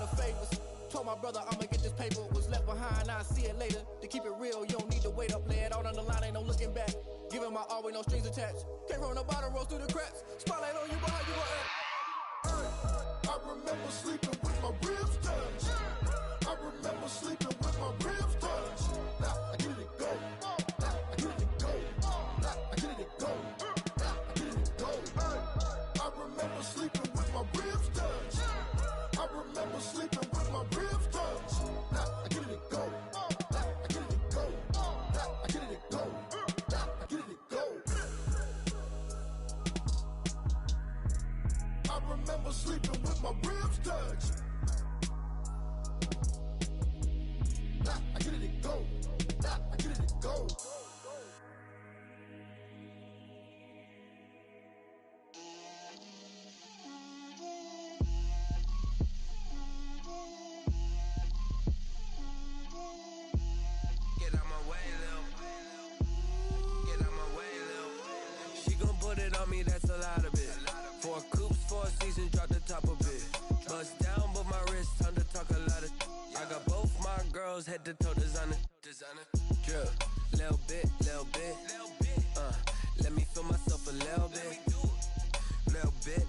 of favors. Told my brother I'ma get this paper. Was left behind, I'll see it later. To keep it real, you don't need to wait up. Lay it out on the line, ain't no looking back. Giving my all with no strings attached. Came from the bottom, rose through the cracks. Spotlight on you, but how you gon' act? I remember sleeping with my ribs touched. I remember sleeping with my ribs touched. Now I get it go. Now I get it go. Now I get it go. Now I get it go. I remember sleeping with my ribs touched. I remember sleeping with my ribs touched. Now I get it go. Now I get it go. Now I get it go. Now I get it go. I remember sleeping with my ribs touched. Now I get it go. Now I get it go. Get out my way, Lil. Get out my way, Lil. She gon' put it on me, that's a lot of it. 4 coops, 4 seasons, drop the top of it. Bust down, but my wrist, time to talk a lot of. I got both my girls, head to toe designer. Drip, little bit, little bit. Let me feel myself a little bit. Little bit.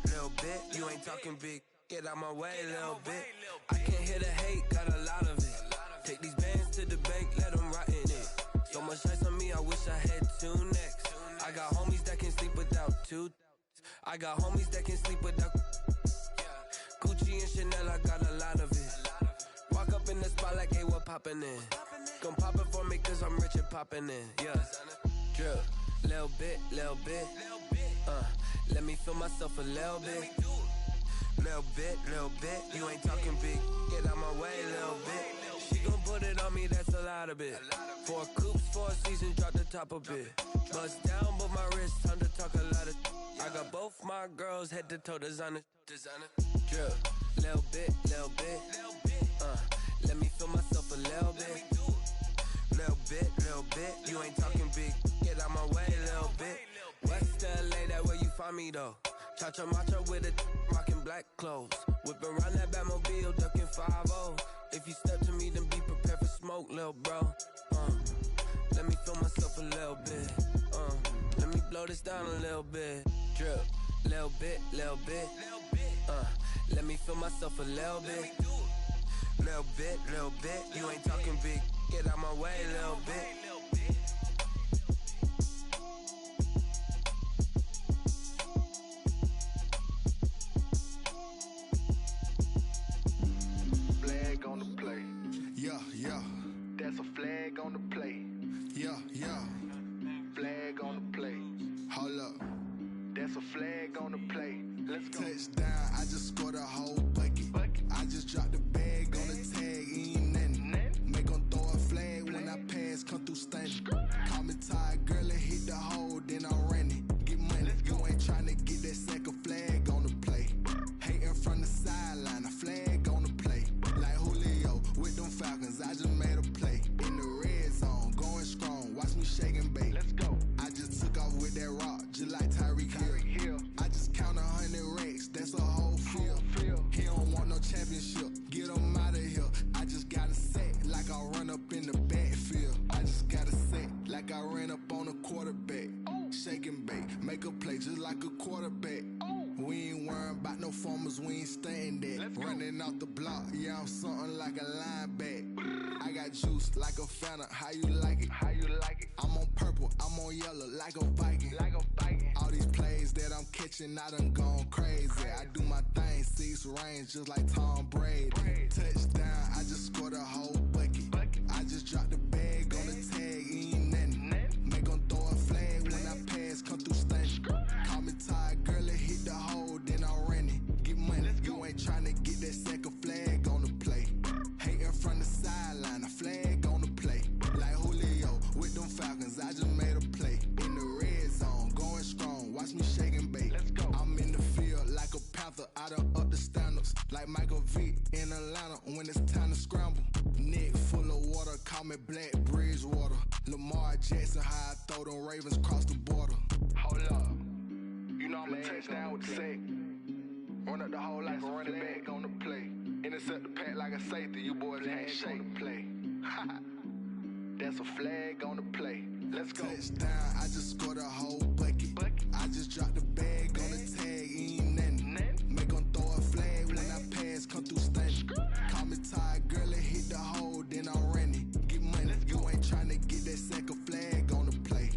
You ain't talking big. Get out my way, little bit. I can't hear the hate, got a lot of it. Take these bands to the bank, let them rot in it. So much ice on me, I wish I had 2 necks. I got homies that can sleep without 2. I got homies that can sleep without Gucci and Chanel, I got a lot of it. Walk up in the spot like, hey, what poppin' in? Gon' pop it for me cause I'm rich and poppin' in, yeah. Drip, little bit. Let me feel myself a little bit. Little bit. You ain't talking big. Get out my way, little bit. She gon' put it on me, that's a lot of it. 4 coops, 4 seasons, drop the top of it. Bust down, but my wrist, time to talk a lot of. I got both my girls, head to toe designer. Drip, little bit. Let me feel myself a little bit. Little bit. You ain't talking big. Get out my way, little bit. West LA, that where you find me though. Cha-cha matcha with it, rockin' black clothes. Whippin' around that Batmobile, duckin' 5-0. If you step to me, then be prepared for smoke, lil' bro. Let me feel myself a little bit. Let me blow this down a little bit. Drip, little bit. Let me feel myself a little bit. Little bit. You ain't talking big. Get out my way, little bit. Flag on the play. Yeah. That's a flag on the play. Yeah. Flag on the play. Hold up. That's a flag on the play. Let's go. Touchdown, I just scored a whole bucket. I just dropped the bag on the tag, ain't nothing. Make 'em throw a flag when I pass, come through stunning. Call me tired, girl, and hit the hole, then I'm running. Get money, you ain't tryna get that second flag on the play. Hating from the sideline, a flag on the play. Like Julio with them Falcons, I just made a play. In the red zone, going strong, watch me shake and bake. Let's go. I just took off with that rock, just like Tyreek Hill. I just count 100 racks, that's a whole field. He don't want no championship, get him out of here. I just got a set, like I run up in the backfield. I just got a set, like I ran up on a quarterback. Shake and bake, make a play just like a quarterback. We ain't worrying about no formers, we ain't staying that. Running off the block, yeah, I'm something like a lineback. I got juice like a Fanta, how you like it? I'm on purple, I'm on yellow, like a Viking. All these plays that I'm catching, I done gone crazy. I do my thing, 6 range, just like Tom Brady. Touchdown, I just scored a whole bucket. I just dropped the bag on the tag, ain't nothing. Make 'em throw a flag when I pass, come through stunning. Call me tired, girl, and hit the hole, then I'm running. Get money, you ain't tryna get that second flag on the play. Hating from the sideline, a flag on the play. Like Julio with them Falcons, I just made a play. In the red zone, going strong, watch me shake and bake. I'm in the field like a panther, I done up the standards. Like Michael Vick in Atlanta when it's time to scramble. Neck full of water, call me Black Bridgewater. Lamar Jackson, how I throw them Ravens cross the border. Hold up. You know I'm a touchdown with the sack. Run up the whole like a running back on the play. Intercept the pack like a safety, you boys ain't shake. Play. That's a flag on the play. Let's go. Touchdown, I just scored a whole bucket. I just dropped the bag on the tag, ain't nothing. Make them throw a flag when I pass, come through stunning. Call me tired, girl, it hit the hole, then I'm running. Get money, you ain't tryna get that second flag on the play.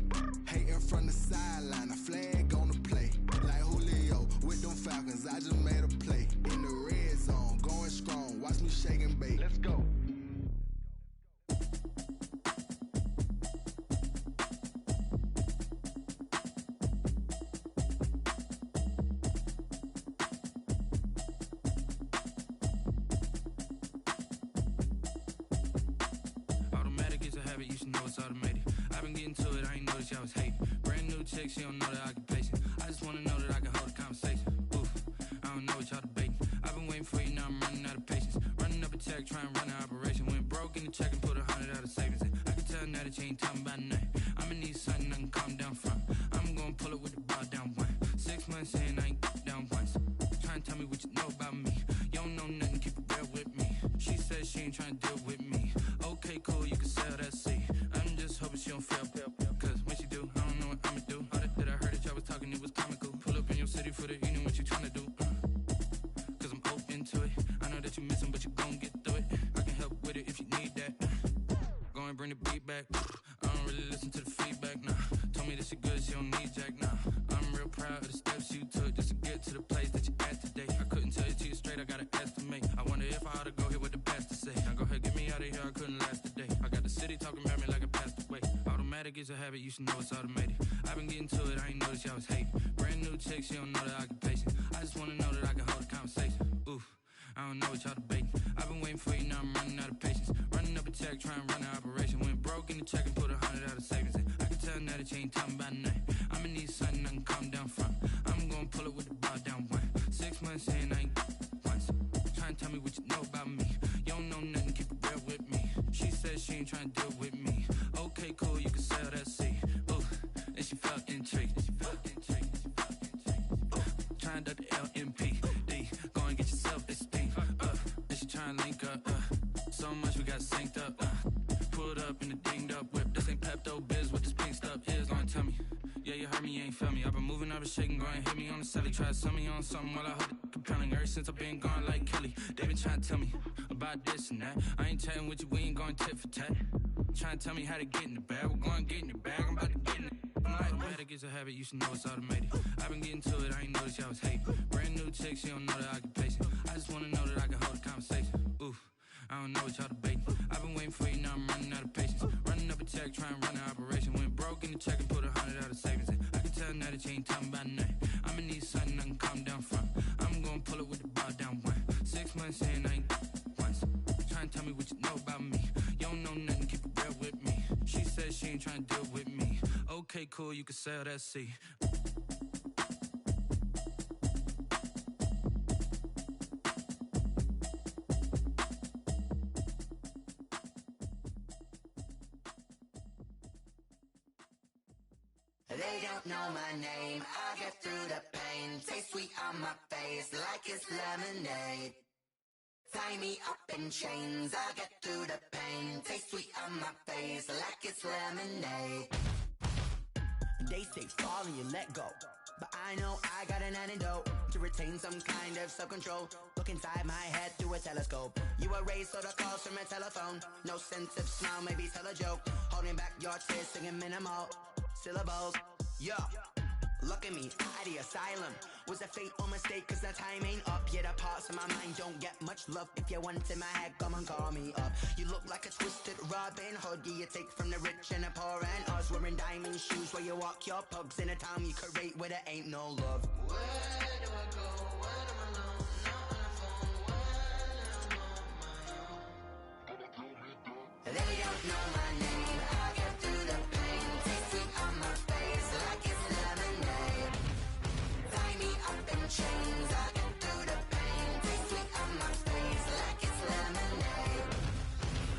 Hating from the sideline, a flag on the play. Like Julio with them Falcons, I just made a play. In the red zone, going strong, watch me shake and bake. Let's go. You should know it's automated. I've been getting to it, I ain't noticed y'all was hating. Brand new chick, she don't know the occupation. I just wanna know that I can hold a conversation. Oof, I don't know what y'all debating. I've been waiting for you, now I'm running out of patience. Running up a check, trying to run an operation. Went broke in the check and put 100 out of savings in. I can tell now that you ain't talking about nothing. I'ma need something I can calm down from. I'm gonna pull it with the ball down one. 6 months in, I ain't down once. Trying to tell me what you know about me. You don't know nothing, keep it real with me. She said she ain't trying to deal with me. Okay, cool, you can sell that seat. I'm just hoping she don't fail. Cause when she do, I don't know what I'ma do. All that I heard that y'all was talking, it was comical. Pull up in your city for the evening, what you tryna do? Cause I'm open to it. I know that you missing, but you gon' get through it. I can help with it if you need that. Go and bring the beat back. I don't really listen to the feedback, nah. Told me that she good, she don't need jack, nah. I'm real proud of the steps you took just to get to the place that you at today. I couldn't tell you to you straight, I gotta estimate. I wonder if I ought to go here with the best to say. Now go ahead, get me out of here, I couldn't last a day. I got the city talking about me like I passed away. Automatic is a habit, you should know it's automated. I've been getting to it, I ain't noticed y'all was hating. Brand new chick, she don't know the occupation. I just wanna know that I can hold a conversation. Oof, I don't know what y'all debating. I've been waiting for you, now I'm running out of patience. Running up a check, trying to run an operation. Went broke in the check and put 100 out of savings in. I can tell now that you ain't talking about nothing. I'ma need something I can calm down from. I'm gonna pull it with the ball down one. 6 months in, I ain't once. Trying to tell me what you know about me. You don't know nothing, keep it real with me. She said she ain't trying to deal with me. Okay, cool, you can sell that seat. Ooh, and she felt intrigued. Trying to duck the LMPD. Go and get your self-esteem. And she trying to link up. So much we got synced up. Pulled up in the dinged up whip. This ain't Pepto-Biz, what this pink stuff is. Gonna tell me. Yeah, you heard me, you ain't feel me. I've been moving, I've been shaking, go and hit me on the celly. Try to sell me on something while I hold it compelling. Ever since I've been gone like Kelly, they been trying to tell me about this and that. I ain't chatting with you, we ain't going tit for tat. Trying to tell me how to get in the bag, we're going to get in the bag, I'm about to get in it. Automatic is a habit, you should know it's automated. I've been getting to it, I ain't noticed y'all was hating. Brand new chick, she don't know the occupation. I just wanna know that I can hold a conversation. Oof, I don't know what y'all debating. I've been waiting for you, now I'm running out of patience. Running up a check, trying to run an operation. Went broke in the check and put 100 out of savings in. I can tell now that you ain't talking about nothing. I'ma need something I can calm down from. I'm gonna pull it with the ball down one. 6 months in, I ain't once. Trying to tell me what you know about me. You don't know nothing, keep it real with me. She said she ain't trying to deal with me. Okay, cool, you can sell that seat. They don't know my name, I get through the pain. Taste sweet on my face like it's lemonade. Tie me up in chains, I get through the pain. Taste sweet on my face like it's lemonade. They say fall and you let go, but I know I got an antidote to retain some kind of self-control. Look inside my head through a telescope. You erase all the calls from a telephone. No sense of smile, maybe tell a joke. Holding back your tears, singing minimal syllables. Yo, look at me, at the asylum. Was a fate or mistake, cause the time ain't up. Yeah, the parts of my mind don't get much love. If you want in my head, come and call me up. You look like a twisted Robin Hood. Yeah, you take from the rich and the poor and us. Wearing diamond shoes where you walk your pugs. In a town you create where there ain't no love. Where do I go when I'm alone? Not on the phone when I'm on my own. They don't know my name, I get through the pain. Taste sweet on my face like it's lemonade. Tie me up in chains, I get through the pain. Taste sweet on my face like it's lemonade.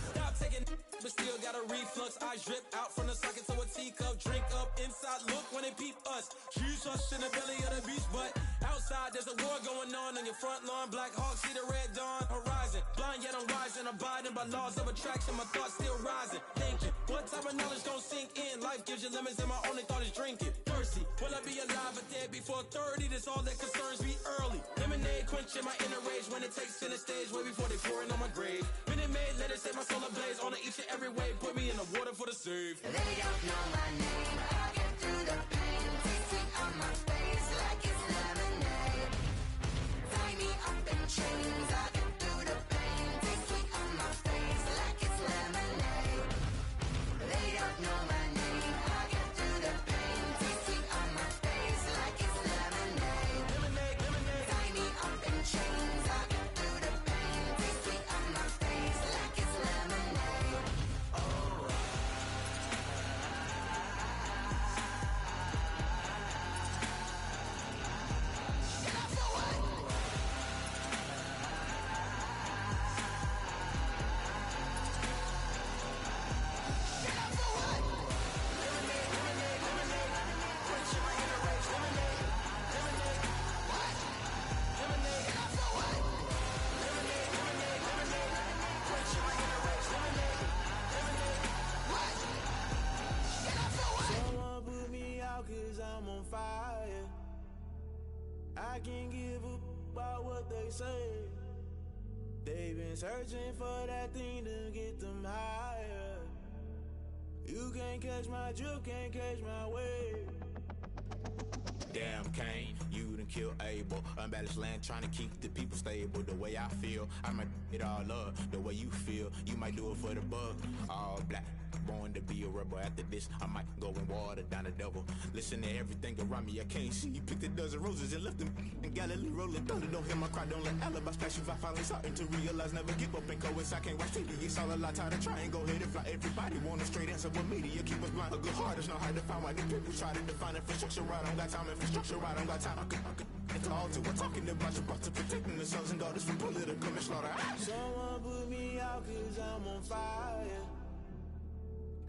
Stop taking but still got a reflux. Eyes drip out from the socket to a teacup. Drink up inside, look when they peep us. Shoes us in the belly of the beach, but outside outside, there's a war going on your front lawn. Black Hawk, see the red dawn horizon. Blind yet I'm wise and abiding by laws of attraction. My thoughts still rising. Thinking, what type of knowledge gon' sink in? Life gives you lemons and my only thought is drinking. Thirsty, will I be alive or dead before 30? That's all that concerns me early. Lemonade quenching my inner rage when it takes center stage. Way before they pouring on my grave. Minute Maid, let it set my soul ablaze. On each and every way, put me in the water for the save. They don't know my name. I get through the pain. Taste sweet on my face like it's lemonade. Tie me up in chains. I get through the pain. Taste sweet on my face like it's lemonade. They don't know my name. I get through the pain. Taste sweet on my face like it's lemonade. Tie me up in chains. I get through the pain. Taste sweet on my face like it's lemonade. Someone put me out 'cause I'm on fire. I can't give up about what they say. They've been searching for that thing to get them higher. You can't catch my drift, can't catch my wave. Damn Kane, you done killed Abel. Unbalanced land trying to keep the people stable. The way I feel, I might it all up. The way you feel, you might do it for the bug. All black, born to be a rebel. After this, I might go and water down the devil. Listen to everything around me, I can't see. Picked a dozen roses and left them in Galilee rolling thunder. Don't hear my cry, don't let alibis pass you. I finally starting to realize, never give up and coincide. Can't watch TV, it's all a lot. Tired of trying, go ahead and fly. Everybody want a straight answer with media, keep us blind. A good heart is not hard to find. Why the people try to define infrastructure right? I don't got time, infrastructure right? I don't got time. I could call to. We're talking about your to protecting the sons and daughters from political manslaughter. Someone put me out 'cause I'm on fire.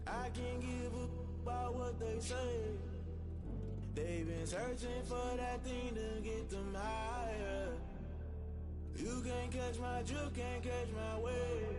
I can't give up about what they say. They've been searching for that thing to get them higher. You can't catch my drift, can't catch my wave.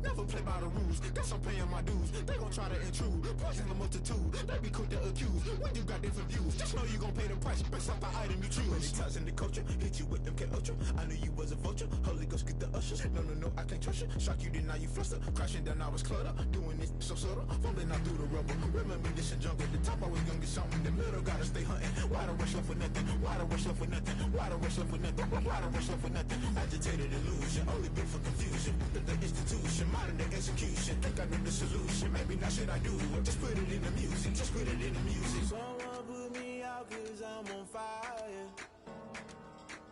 Never play by the rules, guess I'm paying my dues. They gon' try to intrude, poison the multitude. They be quick to accuse, when you got different views. Just know you gon' pay the price, based off the item you choose. Many times in the culture, hit you with them K-Ultra. I knew you was a vulture, Holy Ghost get the ushers. No, I can't trust you. Shock you, then now you fluster. Crashing down, I was cluttered. Doing this so subtle, fumbling out through the rubble. Remember this in jungle, the top I was gonna get something. The middle gotta stay hunting. Why the rush left for nothing? Why the rush left for nothing? Why the rush left for nothing? Why the rush left for nothing? Agitated illusion, only been for confusion. The institution, modern day execution. Think I know the solution, maybe not should I do it? Just put it in the music, just put it in the music. Someone put me out 'cause I'm on fire.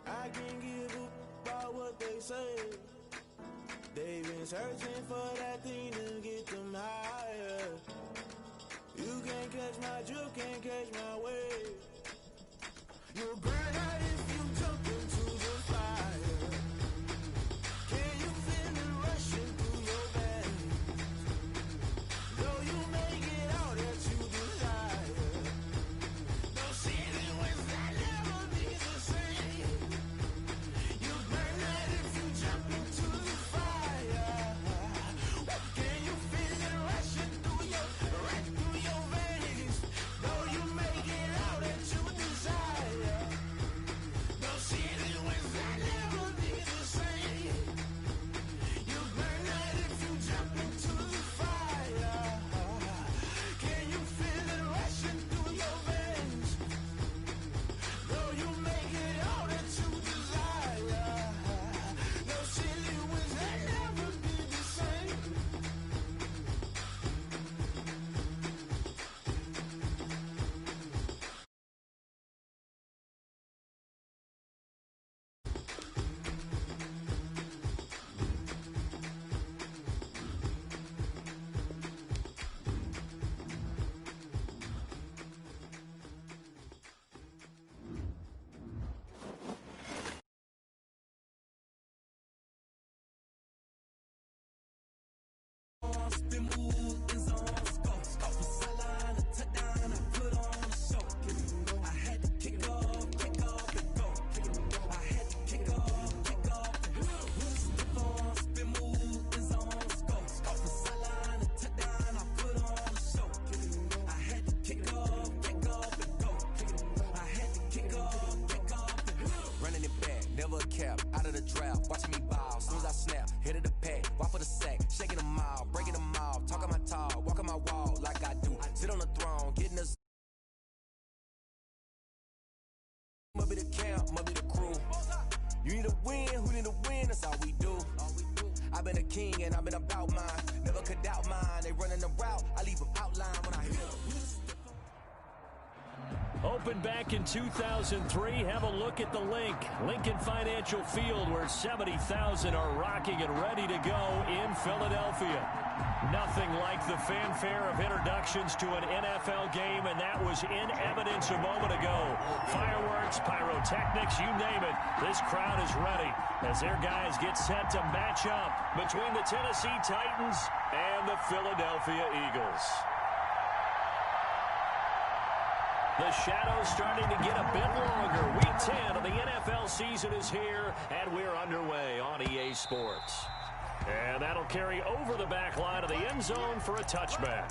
I can't give up about what they say. They've been searching for that thing to get them higher. You can't catch my drift, can't catch my wave. You'll burn out if you jump into the fire. Can you feel it rushing through your veins? Though you make it all that you desire. No city was that never be the same. You burn out if you jump into the fire. Can you feel it rushing through your veins? Though you make it out that you cap, out of the draft, watching me ball. Soon as I snap, hit of the pack, walk for the sack, shaking them all, breaking them all, talking my talk, walking my wall like I do. Sit on the throne, getting the must be the camp, must be the crew. You need a win, who need a win, that's all we do. I've been a king and I've been about mine. Never could doubt mine. They running the route, I leave them outline when I hit them. Opened back in 2003. Have a look at the link. Lincoln Financial Field, where 70,000 are rocking and ready to go in Philadelphia. Nothing like the fanfare of introductions to an NFL game, and that was in evidence a moment ago. Fireworks, pyrotechnics, you name it. This crowd is ready as their guys get set to match up between the Tennessee Titans and the Philadelphia Eagles. The shadow's starting to get a bit longer. Week 10 of the NFL season is here, and we're underway on EA Sports. And that'll carry over the back line of the end zone for a touchback.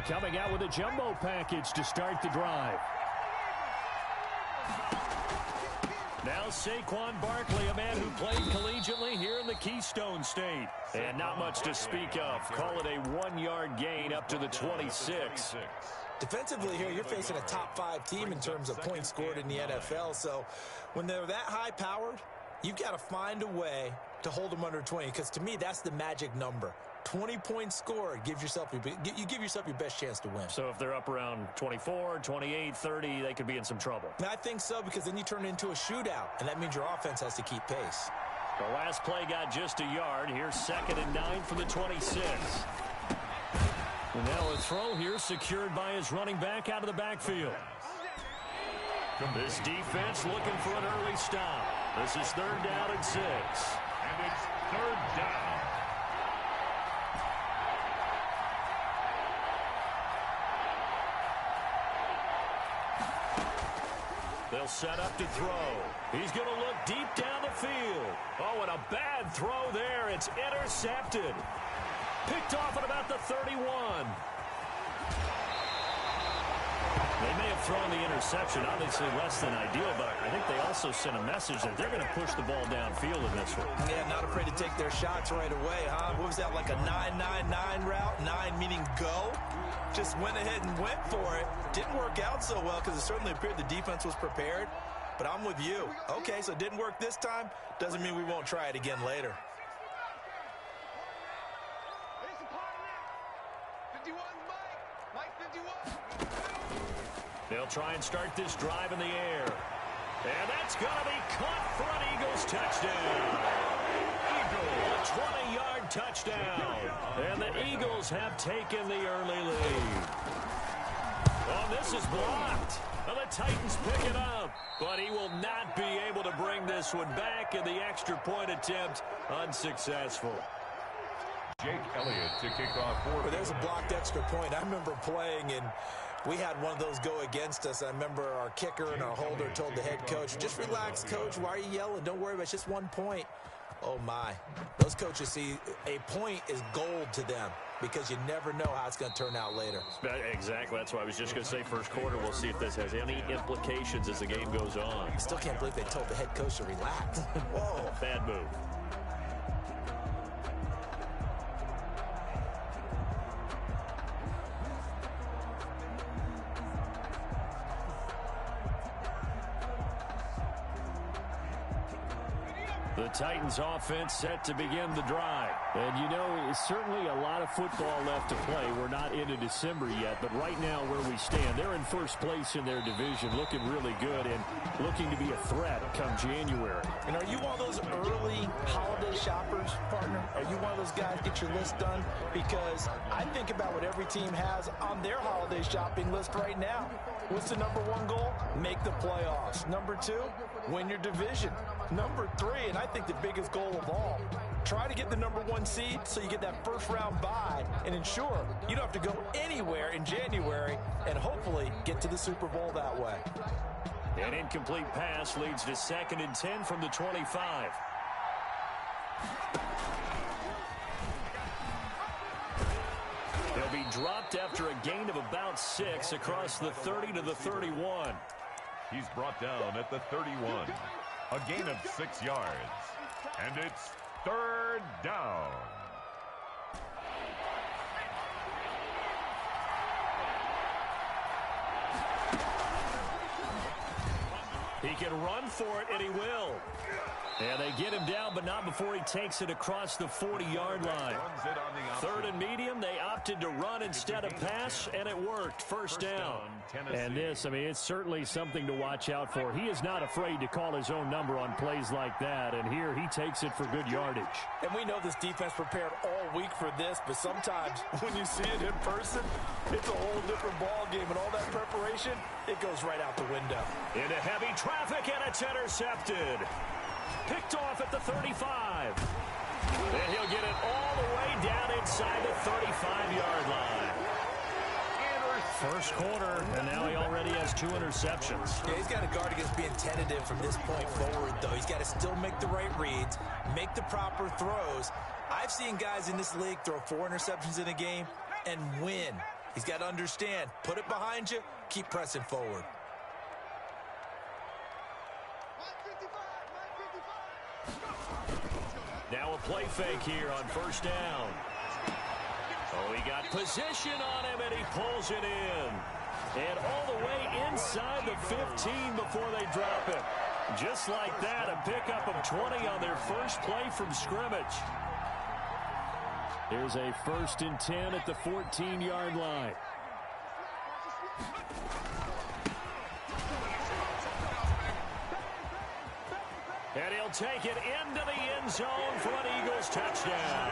Coming out with a jumbo package to start the drive. Now Saquon Barkley, a man who played collegiately here in the Keystone State. And not much to speak of. Call it a 1-yard gain up to the 26. Defensively here, you're facing a top 5 team in terms of points scored in the NFL. So when they're that high-powered, you've got to find a way to hold them under 20. Because to me, that's the magic number. 20 points scored, you give yourself your best chance to win. So if they're up around 24, 28, 30, they could be in some trouble. And I think so, because then you turn it into a shootout, and that means your offense has to keep pace. The last play got just a yard. Here's 2nd and 9 from the 26. And now a throw here secured by his running back out of the backfield. This defense looking for an early stop. This is 3rd down and 6. And it's 3rd down. They'll set up to throw. He's going to look deep down the field. Oh, and a bad throw there. It's intercepted. Picked off at about the 31. They may have thrown the interception, obviously less than ideal, but I think they also sent a message that they're going to push the ball downfield in this one. Yeah, not afraid to take their shots right away, huh? What was that, like a 9-9-9 route? 9 meaning go? Just went ahead and went for it. Didn't work out so well because it certainly appeared the defense was prepared. But I'm with you. Okay, so it didn't work this time. Doesn't mean we won't try it again later. They'll try and start this drive in the air. And that's going to be caught for an Eagles touchdown. A 20-yard touchdown. And the Eagles have taken the early lead. Oh, this is blocked. Well, the Titans pick it up. But he will not be able to bring this one back, and the extra point attempt unsuccessful. Jake Elliott to kick off for. Well, there's a blocked extra point. I remember playing, and we had one of those go against us. I remember our kicker and our holder told the head coach, just relax, coach. Why are you yelling? Don't worry about it. It's just 1 point. Oh, my. Those coaches see a point is gold to them because you never know how it's going to turn out later. Exactly. That's why I was just going to say first quarter. We'll see if this has any implications as the game goes on. I still can't believe they told the head coach to relax. Whoa. Bad move. The Titans offense set to begin the drive. And you know, it's certainly a lot of football left to play. We're not into December yet, but right now where we stand, they're in first place in their division, looking really good and looking to be a threat come January. And are you one of those early holiday shoppers, partner? Are you one of those guys get your list done? Because I think about what every team has on their holiday shopping list right now. What's the number one goal? Make the playoffs. Number two, win your division. Number three, and I think the biggest goal of all, try to get the number one seed so you get that first round bye and ensure you don't have to go anywhere in January and hopefully get to the Super Bowl that way. An incomplete pass leads to 2nd and 10 from the 25. They'll be dropped after a gain of about 6 across the 30 to the 31. He's brought down at the 31. A gain of 6 yards. And it's 3rd down. He can run for it, and he will. And they get him down, but not before he takes it across the 40-yard line. 3rd and medium, they opted to run instead of pass, and it worked. First down. And this, I mean, it's certainly something to watch out for. He is not afraid to call his own number on plays like that, and here he takes it for good yardage. And we know this defense prepared all week for this, but sometimes when you see it in person, it's a whole different ball game, and all that preparation, it goes right out the window. Into heavy traffic, and it's intercepted. Picked off at the 35. And he'll get it all the way down inside the 35-yard line. First quarter, and now he already has 2 interceptions. Yeah, he's got to guard against being tentative from this point forward, though. He's got to still make the right reads, make the proper throws. I've seen guys in this league throw 4 interceptions in a game and win. He's got to understand, put it behind you, keep pressing forward. Now a play fake here on first down. Oh, he got position on him, and he pulls it in. And all the way inside the 15 before they drop him. Just like that, a pickup of 20 on their first play from scrimmage. Here's a 1st and 10 at the 14-yard line. And he'll take it into the end zone for an Eagles touchdown.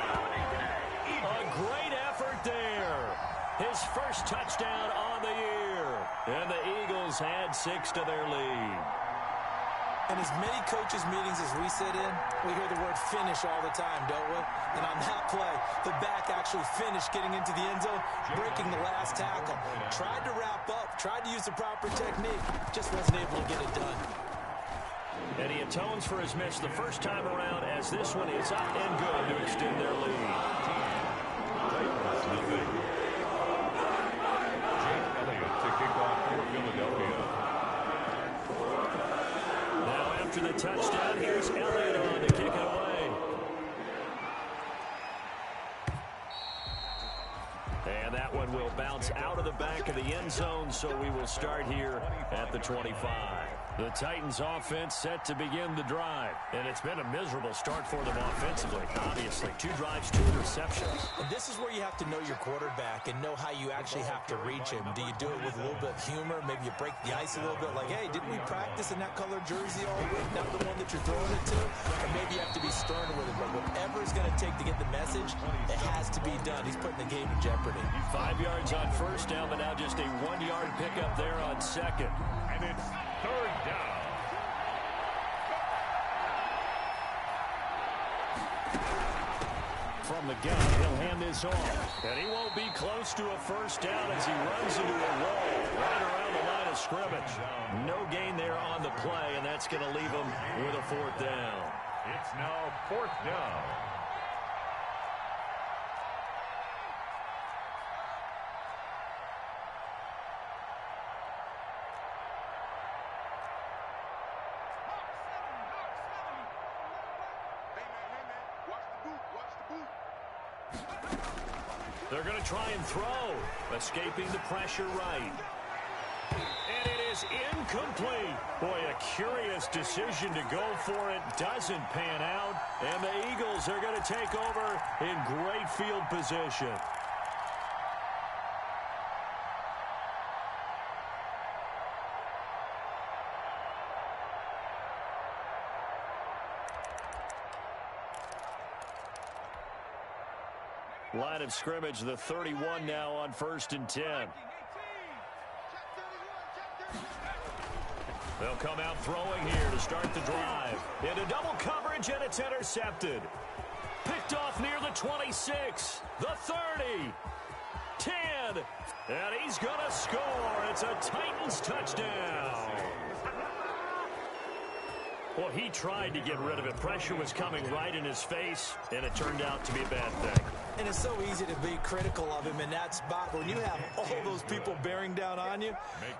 A great effort there. His first touchdown on the year. And the Eagles add 6 to their lead. In as many coaches' meetings as we sit in, we hear the word finish all the time, don't we? And on that play, the back actually finished getting into the end zone, breaking the last tackle. Tried to wrap up, tried to use the proper technique, just wasn't able to get it done. And he atones for his miss the first time around as this one is up and good to extend their lead. Jake Elliott to kick off for Philadelphia. Now after the touchdown, here's Elliott on to kick it away. And that one will bounce out of the back of the end zone, so we will start here at the 25. The Titans offense set to begin the drive. And it's been a miserable start for them offensively, obviously. 2 drives, 2 interceptions. And this is where you have to know your quarterback and know how you actually have to reach him. Do you do it with a little bit of humor? Maybe you break the ice a little bit like, hey, didn't we practice in that color jersey all week? Not the one that you're throwing it to? Or maybe you have to be stern with it. But whatever it's going to take to get the message, it has to be done. He's putting the game in jeopardy. 5 yards on first down, but now just a 1-yard pickup there on second. And it's 3rd down. From the gun, he'll hand this off. And he won't be close to a first down as he runs into a wall right around the line of scrimmage. No gain there on the play, and that's going to leave him with a 4th down. It's now 4th down. They're going to try and throw, escaping the pressure right. And it is incomplete. Boy, a curious decision to go for it. Doesn't pan out. And the Eagles are going to take over in great field position. Line of scrimmage, the 31 now on 1st and 10. They'll come out throwing here to start the drive. Into double coverage, and it's intercepted. Picked off near the 26, the 30, 10, and he's going to score. It's a Titans touchdown. Well, he tried to get rid of it. Pressure was coming right in his face, and it turned out to be a bad thing. And it's so easy to be critical of him in that spot. When you have all those people bearing down on you,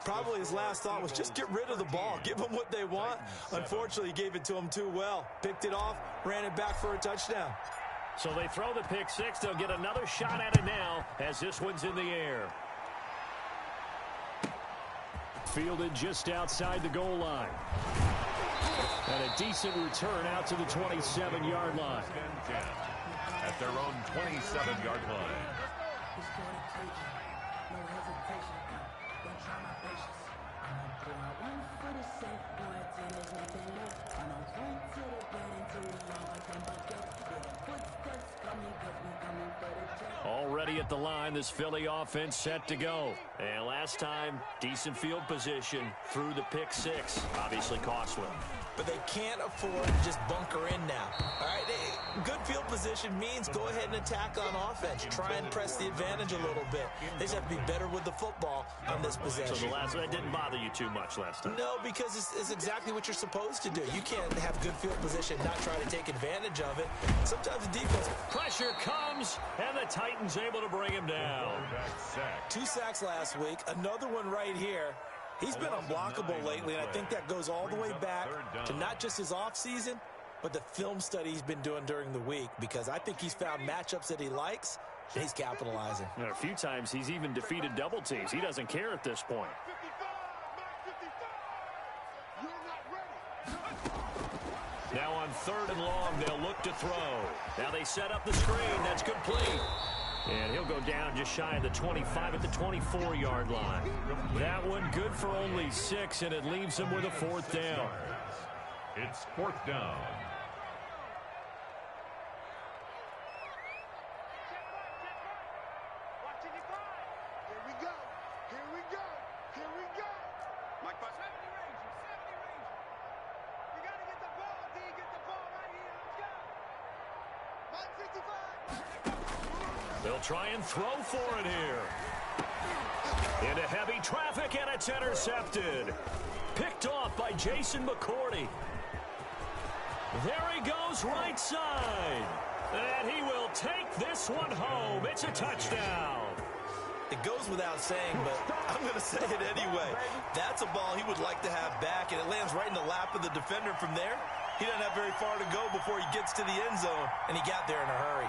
probably his last thought was just get rid of the ball. Give them what they want. Unfortunately, he gave it to them too well. Picked it off, ran it back for a touchdown. So they throw the pick six. They'll get another shot at it now as this one's in the air. Fielded just outside the goal line. And a decent return out to the 27-yard line. At their own 27-yard line. Already at the line, this Philly offense set to go. And last time, decent field position through the pick six. Obviously costly. But they can't afford to just bunker in now. All right, good field position means go ahead and attack on offense. Try and press the advantage a little bit. They just have to be better with the football on this possession. So that didn't bother you too much last time? No, because it's exactly what you're supposed to do. You can't have good field position and not try to take advantage of it. Sometimes the defense... Pressure comes, and the Titans able to bring him down. 2 sacks last week, another one right here. He's been unblockable lately, and I think that goes all the way back to not just his offseason, but the film study he's been doing during the week, because I think he's found matchups that he likes, and he's capitalizing. And a few times he's even defeated double teams. He doesn't care at this point. Now on 3rd and long, they'll look to throw. Now they set up the screen. That's complete. And he'll go down just shy of the 25 at the 24-yard line. That one good for only 6, and it leaves him with a 4th down. It's 4th down. They'll try and throw for it here. Into heavy traffic, and it's intercepted. Picked off by Jason McCourty. There he goes right side. And he will take this one home. It's a touchdown. It goes without saying, but I'm going to say it anyway. That's a ball he would like to have back, and it lands right in the lap of the defender from there. He doesn't have very far to go before he gets to the end zone, and he got there in a hurry.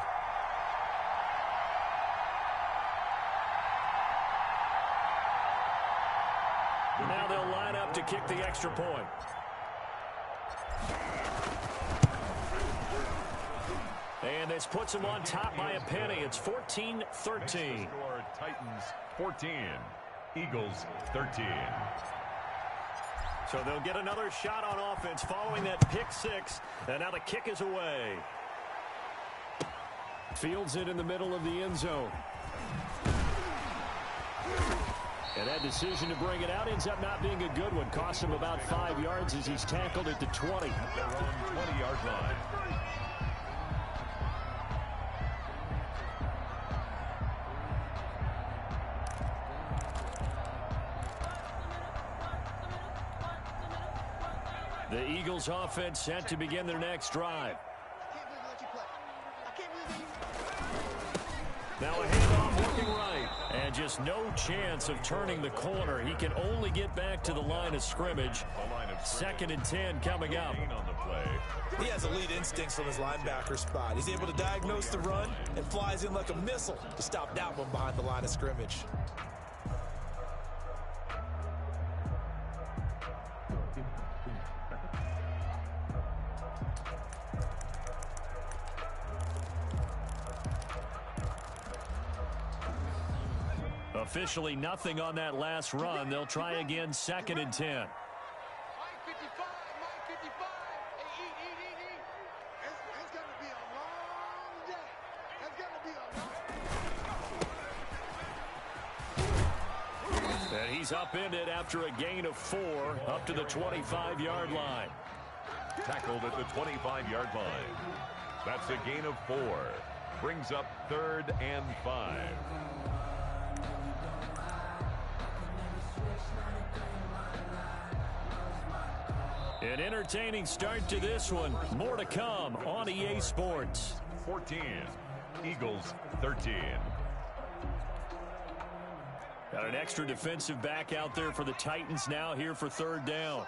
Now they'll line up to kick the extra point. And this puts them on top by a penny. It's 14-13. Titans 14, Eagles 13. So they'll get another shot on offense following that pick six. And now the kick is away. Fields it in the middle of the end zone. And that decision to bring it out ends up not being a good one. Costs him about 5 yards as he's tackled at the 20. Their own 20-yard line. The Eagles offense set to begin their next drive. Now a handoff working right. And just no chance of turning the corner. He can only get back to the line of scrimmage. 2nd and 10 coming up. He has elite instincts from his linebacker spot. He's able to diagnose the run and flies in like a missile to stop that one behind the line of scrimmage. Officially nothing on that last run. They'll try again, 2nd and 10. And he's upended after a gain of 4 up to the 25-yard line. Tackled at the 25-yard line. That's a gain of 4. Brings up 3rd and 5. An entertaining start to this one. More to come on EA Sports. 14. Eagles 13. Got an extra defensive back out there for the Titans now here for 3rd down.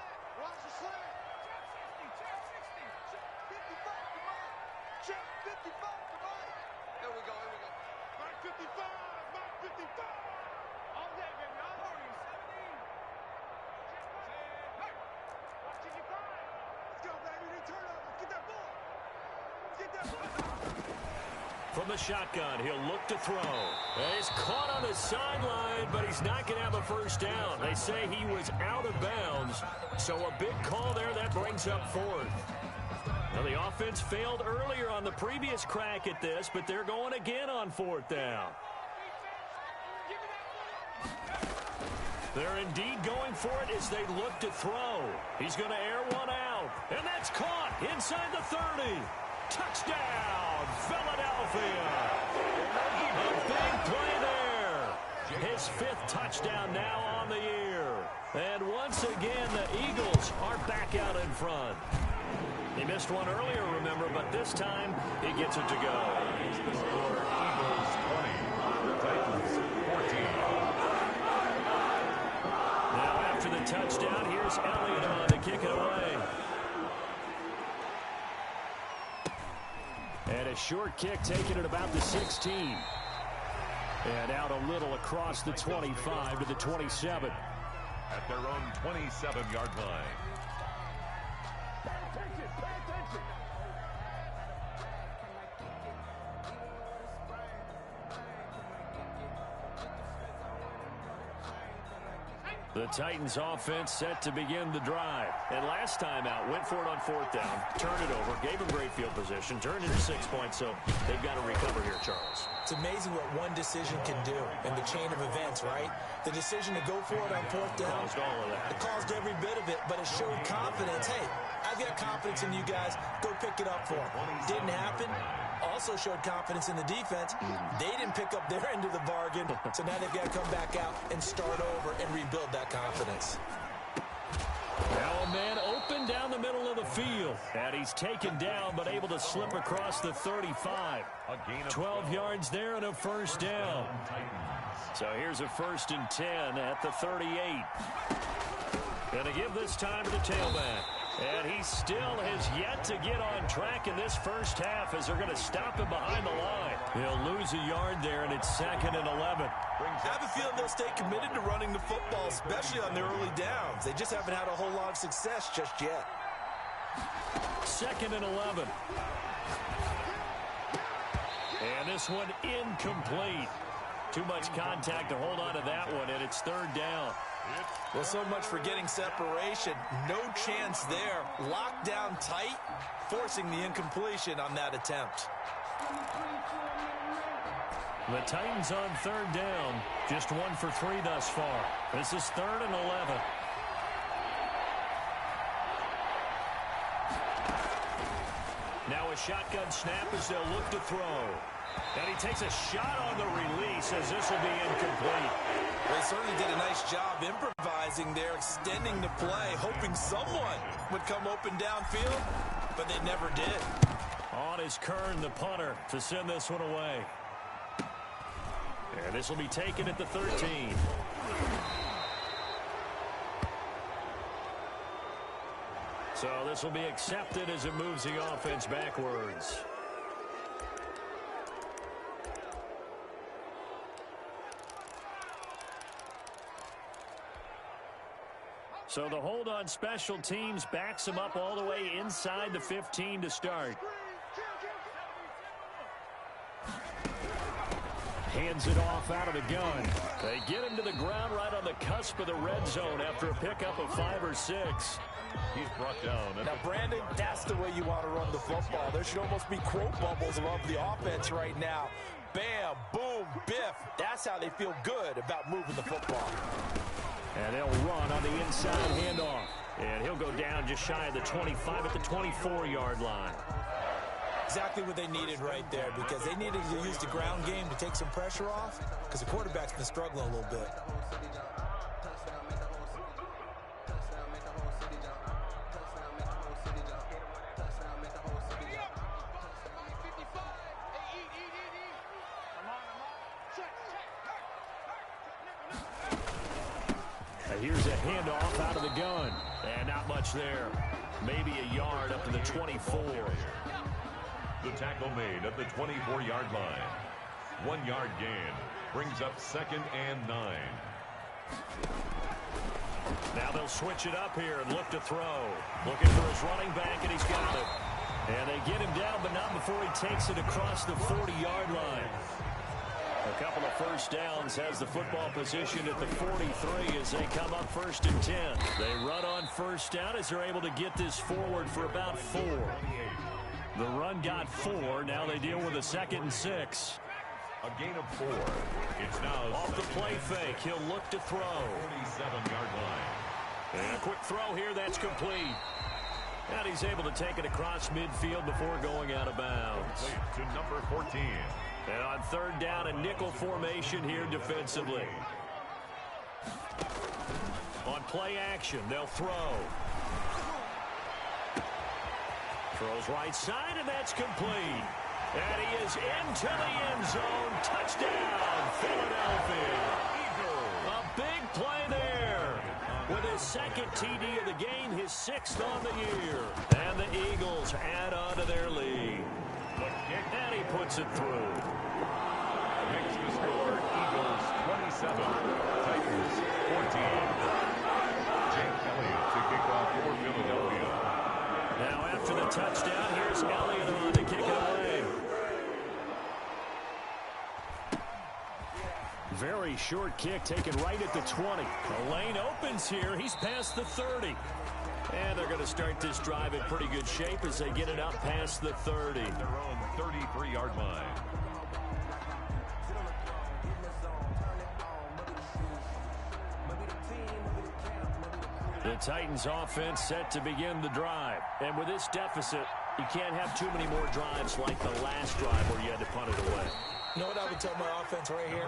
From the shotgun, he'll look to throw. He's caught on the sideline, but he's not going to have a first down. They say he was out of bounds, so a big call there that brings up 4th. Now, the offense failed earlier on the previous crack at this, but they're going again on 4th down. They're indeed going for it as they look to throw. He's going to air one out, and that's caught inside the 30. Touchdown, Philadelphia. A big play there. His 5th touchdown now on the year. And once again, the Eagles are back out in front. He missed one earlier, remember, but this time he gets it to go. Eagles 20, Titans 14. Now after the touchdown, here's Elliott on to kick it away. And a short kick taken at about the 16. And out a little across the 25 to the 27. At their own 27-yard line. The Titans offense set to begin the drive. And last time out, went for it on 4th down, turned it over, gave him great field position, turned into 6 points, so they've got to recover here, Charles. It's amazing what one decision can do in the chain of events, right? The decision to go for it on 4th down. Caused all of that. It caused every bit of it, but it showed confidence. Hey, I've got confidence in you guys. Go pick it up for them. Didn't happen. Also showed confidence in the defense. They didn't pick up their end of the bargain, so now they've got to come back out and start over and rebuild that confidence. Now a man open down the middle of the field. And he's taken down, but able to slip across the 35. 12 yards there and a first down. So here's a 1st and 10 at the 38. Going to give this time to the tailback. And he still has yet to get on track in this first half as they're going to stop him behind the line. He'll lose a yard there, and it's 2nd and 11. I have a feeling they'll stay committed to running the football, especially on their early downs. They just haven't had a whole lot of success just yet. 2nd and 11. And this one incomplete. Too much contact to hold on to that one, and it's 3rd down. Well, so much for getting separation. No chance there. Locked down tight, forcing the incompletion on that attempt. The Titans on 3rd down. Just 1 for 3 thus far. This is 3rd and 11. Now a shotgun snap as they'll look to throw. And he takes a shot on the release as this will be incomplete. They certainly did a nice job improvising there, extending the play, hoping someone would come open downfield, but they never did. On is Kern, the punter, to send this one away. And this will be taken at the 13. So this will be accepted as it moves the offense backwards. So the hold on special teams backs him up all the way inside the 15 to start. Hands it off out of the gun. They get him to the ground right on the cusp of the red zone after a pickup of 5 or 6. He's brought down. Now, Brandon, that's the way you want to run the football. There should almost be quote bubbles above the offense right now. Bam, boom, biff. That's how they feel good about moving the football. And they'll run on the inside handoff. And he'll go down just shy of the 25 at the 24-yard line. Exactly what they needed right there, because they needed to use the ground game to take some pressure off, because the quarterback's been struggling a little bit. Here's a handoff out of the gun. And not much there. Maybe a yard up to the 24. The tackle made at the 24-yard line. 1 yard gain. Brings up 2nd and 9. Now they'll switch it up here and look to throw. Looking for his running back, and he's got it. And they get him down, but not before he takes it across the 40-yard line. A couple of first downs, has the football position at the 43 as they come up 1st and 10. They run on first down as they're able to get this forward for about 4. The run got 4. Now they deal with a 2nd and 6. A gain of 4. It's now off the play fake. He'll look to throw. 47-yard line. And a quick throw here. That's complete. And he's able to take it across midfield before going out of bounds. To number 14. And on 3rd down, a nickel formation here defensively. On play action, they'll throw. Throws right side, and that's complete. And he is into the end zone. Touchdown, Philadelphia. A big play there. With his 2nd TD of the game, his 6th on the year. And the Eagles add on to their lead. And he puts it through. Makes the score Eagles 27, Titans 14. Jake Elliott to kick off for Philadelphia. Now after the touchdown, here's Elliott on to kick it away. Very short kick taken right at the 20. The lane opens here. He's past the 30. And they're going to start this drive in pretty good shape as they get it up past the 30. Their own 33-yard line. The Titans offense set to begin the drive. And with this deficit, you can't have too many more drives like the last drive where you had to punt it away. You know what I would tell my offense right here?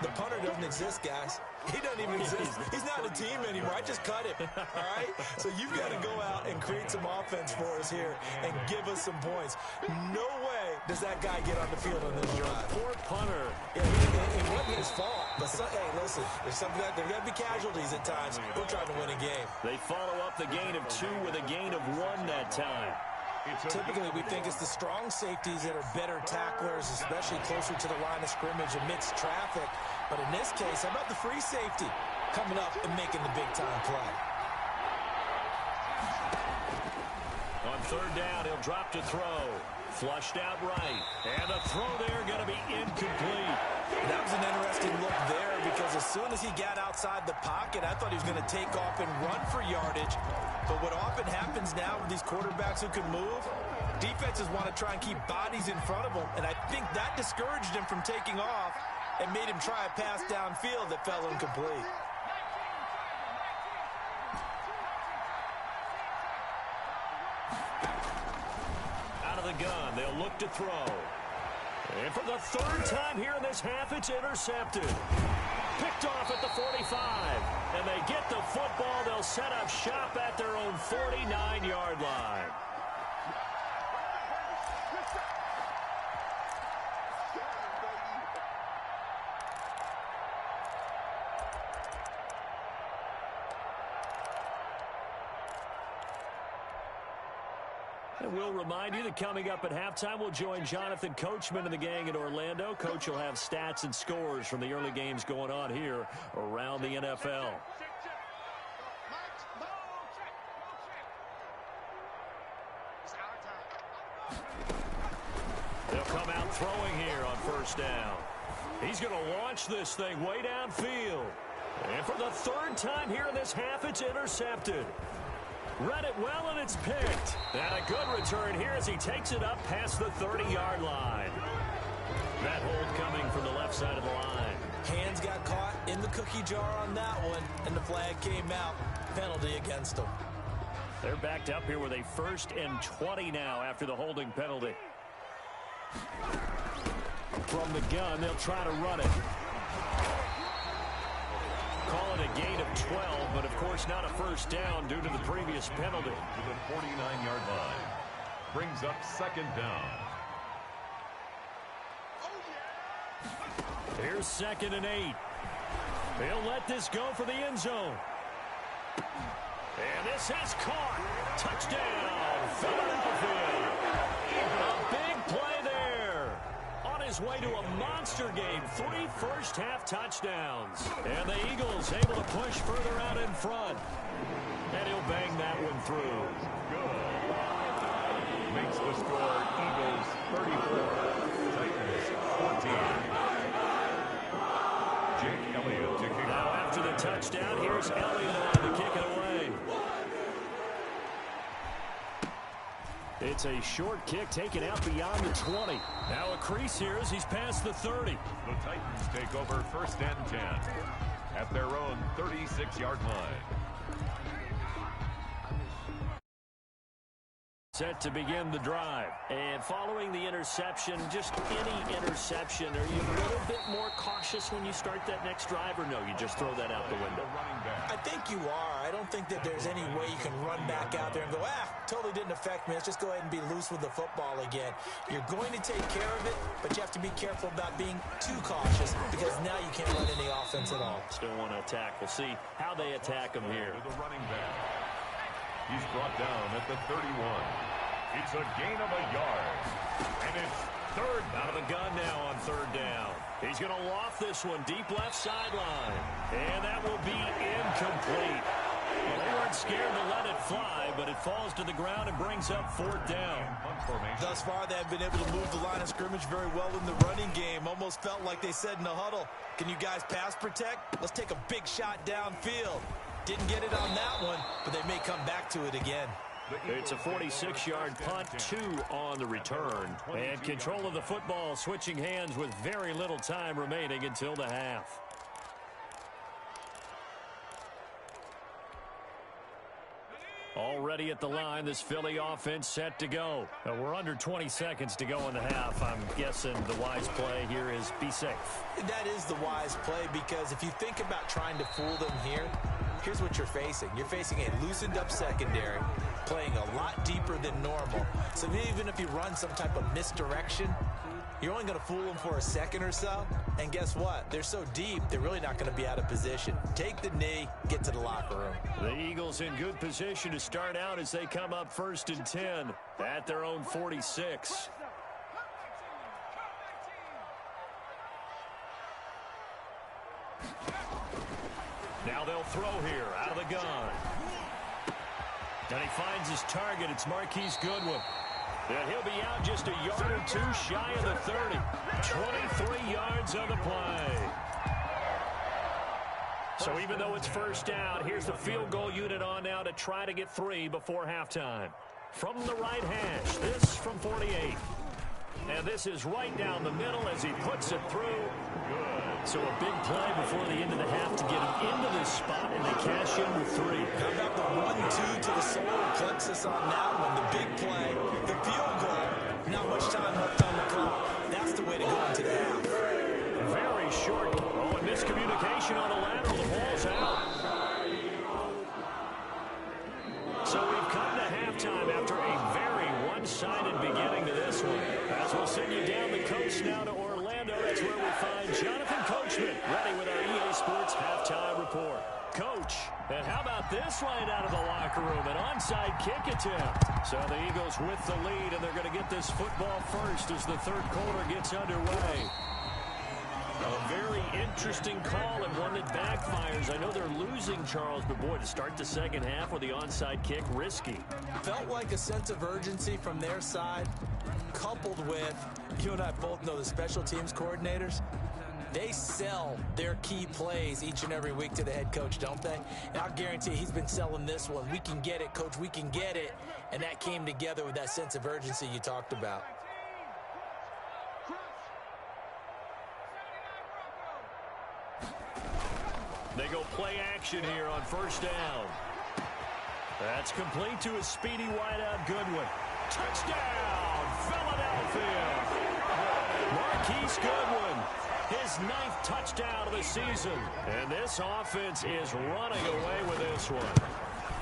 The punter doesn't exist, guys. He doesn't even exist. He's not a team anymore. I just cut him, all right? So you've got to go out and create some offense for us here and give us some points. No way does that guy get on the field on this drive. Poor punter. Yeah, it wasn't his fault. But, hey, listen, there's got to be casualties at times. We're trying to win a game. They follow up the gain of 2 with a gain of 1 that time. Typically, we think it's the strong safeties that are better tacklers, especially closer to the line of scrimmage amidst traffic. But in this case, how about the free safety coming up and making the big-time play? On 3rd down, he'll drop to throw. Flushed out right. And the throw there going to be incomplete. That was an interesting look there because as soon as he got outside the pocket, I thought he was going to take off and run for yardage. But what often happens now with these quarterbacks who can move, defenses want to try and keep bodies in front of them. And I think that discouraged him from taking off and made him try a pass downfield that fell incomplete. Out of the gun, they'll look to throw. And for the 3rd time here in this half, it's intercepted. Picked off at the 45. And they get the football. They'll set up shop at their own 49-yard line. And we'll remind you that coming up at halftime, we'll join Jonathan Coachman and the gang in Orlando. Coach will have stats and scores from the early games going on here around the NFL. They'll come out throwing here on 1st down. He's going to launch this thing way downfield. And for the third time here in this half, it's intercepted. Read it well, and it's picked. And a good return here as he takes it up past the 30-yard line. That hold coming from the left side of the line. Hands got caught in the cookie jar on that one, and the flag came out. Penalty against them. They're backed up here with a 1st and 20 now after the holding penalty. From the gun, they'll try to run it. Call it a gain of 12, but of course not a first down due to the previous penalty. To the 49-yard line. Brings up 2nd down. Here's 2nd and 8. They'll let this go for the end zone. And this has caught. Touchdown, Philadelphia. A big play there. On his way to a monster game. 3 first-half touchdowns. And the Eagles able to push further out in front. And he'll bang that one through. Good. Makes the score Eagles 34. Titans 14. Jake Elliott to kick. Now after the touchdown, here's Elliott on to kick it away. It's a short kick taken out beyond the 20. Now a crease here as he's past the 30. The Titans take over 1st and 10 at their own 36-yard line. Set to begin the drive. And following the interception, just any interception, are you a little bit more cautious when you start that next drive, or no, you just throw that out the window? I think you are. I don't think that there's any way you can run back out there and go, totally didn't affect me. Let's just go ahead and be loose with the football again. You're going to take care of it, but you have to be careful about being too cautious because now you can't run any offense at all. Still want to attack. We'll see how they attack him here. The running back. He's brought down at the 31. It's a gain of a yard. And it's 3rd. Out of the gun now on 3rd down. He's going to loft this one deep left sideline. And that will be incomplete. Well, they weren't scared to let it fly, but it falls to the ground and brings up 4th down. Thus far, they have been able to move the line of scrimmage very well in the running game. Almost felt like they said in the huddle, can you guys pass protect? Let's take a big shot downfield. Didn't get it on that one, but they may come back to it again. It's a 46-yard punt, 2 on the return. And control of the football switching hands with very little time remaining until the half. Already at the line, this Philly offense set to go. Now we're under 20 seconds to go in the half. I'm guessing the wise play here is be safe. That is the wise play because if you think about trying to fool them here, here's what you're facing. You're facing a loosened up secondary, playing a lot deeper than normal. So even if you run some type of misdirection, you're only going to fool them for a second or so. And guess what? They're so deep, they're really not going to be out of position. Take the knee, get to the locker room. The Eagles in good position to start out as they come up 1st and 10 at their own 46. Now they'll throw here out of the gun. And he finds his target. It's Marquise Goodwin. And he'll be out just a yard or 2 shy of the 30. 23 yards on the play. So even though it's 1st down, here's the field goal unit on now to try to get 3 before halftime. From the right hash, this from 48. And this is right down the middle as he puts it through. So a big play before the end of the half to get him into this spot, and they cash in with 3. How about the 1-2 to the solar plexus on that one? The big play, the field goal. Not much time left on the clock. That's the way to go into the half. Very short. Oh, and miscommunication on the lateral. The ball's out. So we've come to halftime after a very one-sided beginning to this one. As we'll send you down the coast now to Orlando, that's where we find Jonathan Coachman ready with our EA Sports Halftime Report. Coach, and how about this right out of the locker room? An onside kick attempt. So the Eagles with the lead, and they're going to get this football first as the 3rd quarter gets underway. A very interesting call and one that backfires. I know they're losing, Charles, but boy, to start the 2nd half with the onside kick, risky. Felt like a sense of urgency from their side, coupled with, you and I both know the special teams coordinators, They sell their key plays each and every week to the head coach, don't they? And I'll guarantee he's been selling this one. We can get it, coach, we can get it. And that came together with that sense of urgency you talked about. They go play action here on first down. That's complete to a speedy wideout Goodwin. Touchdown, Philadelphia. Marquise Goodwin, his 9th touchdown of the season. And this offense is running away with this one.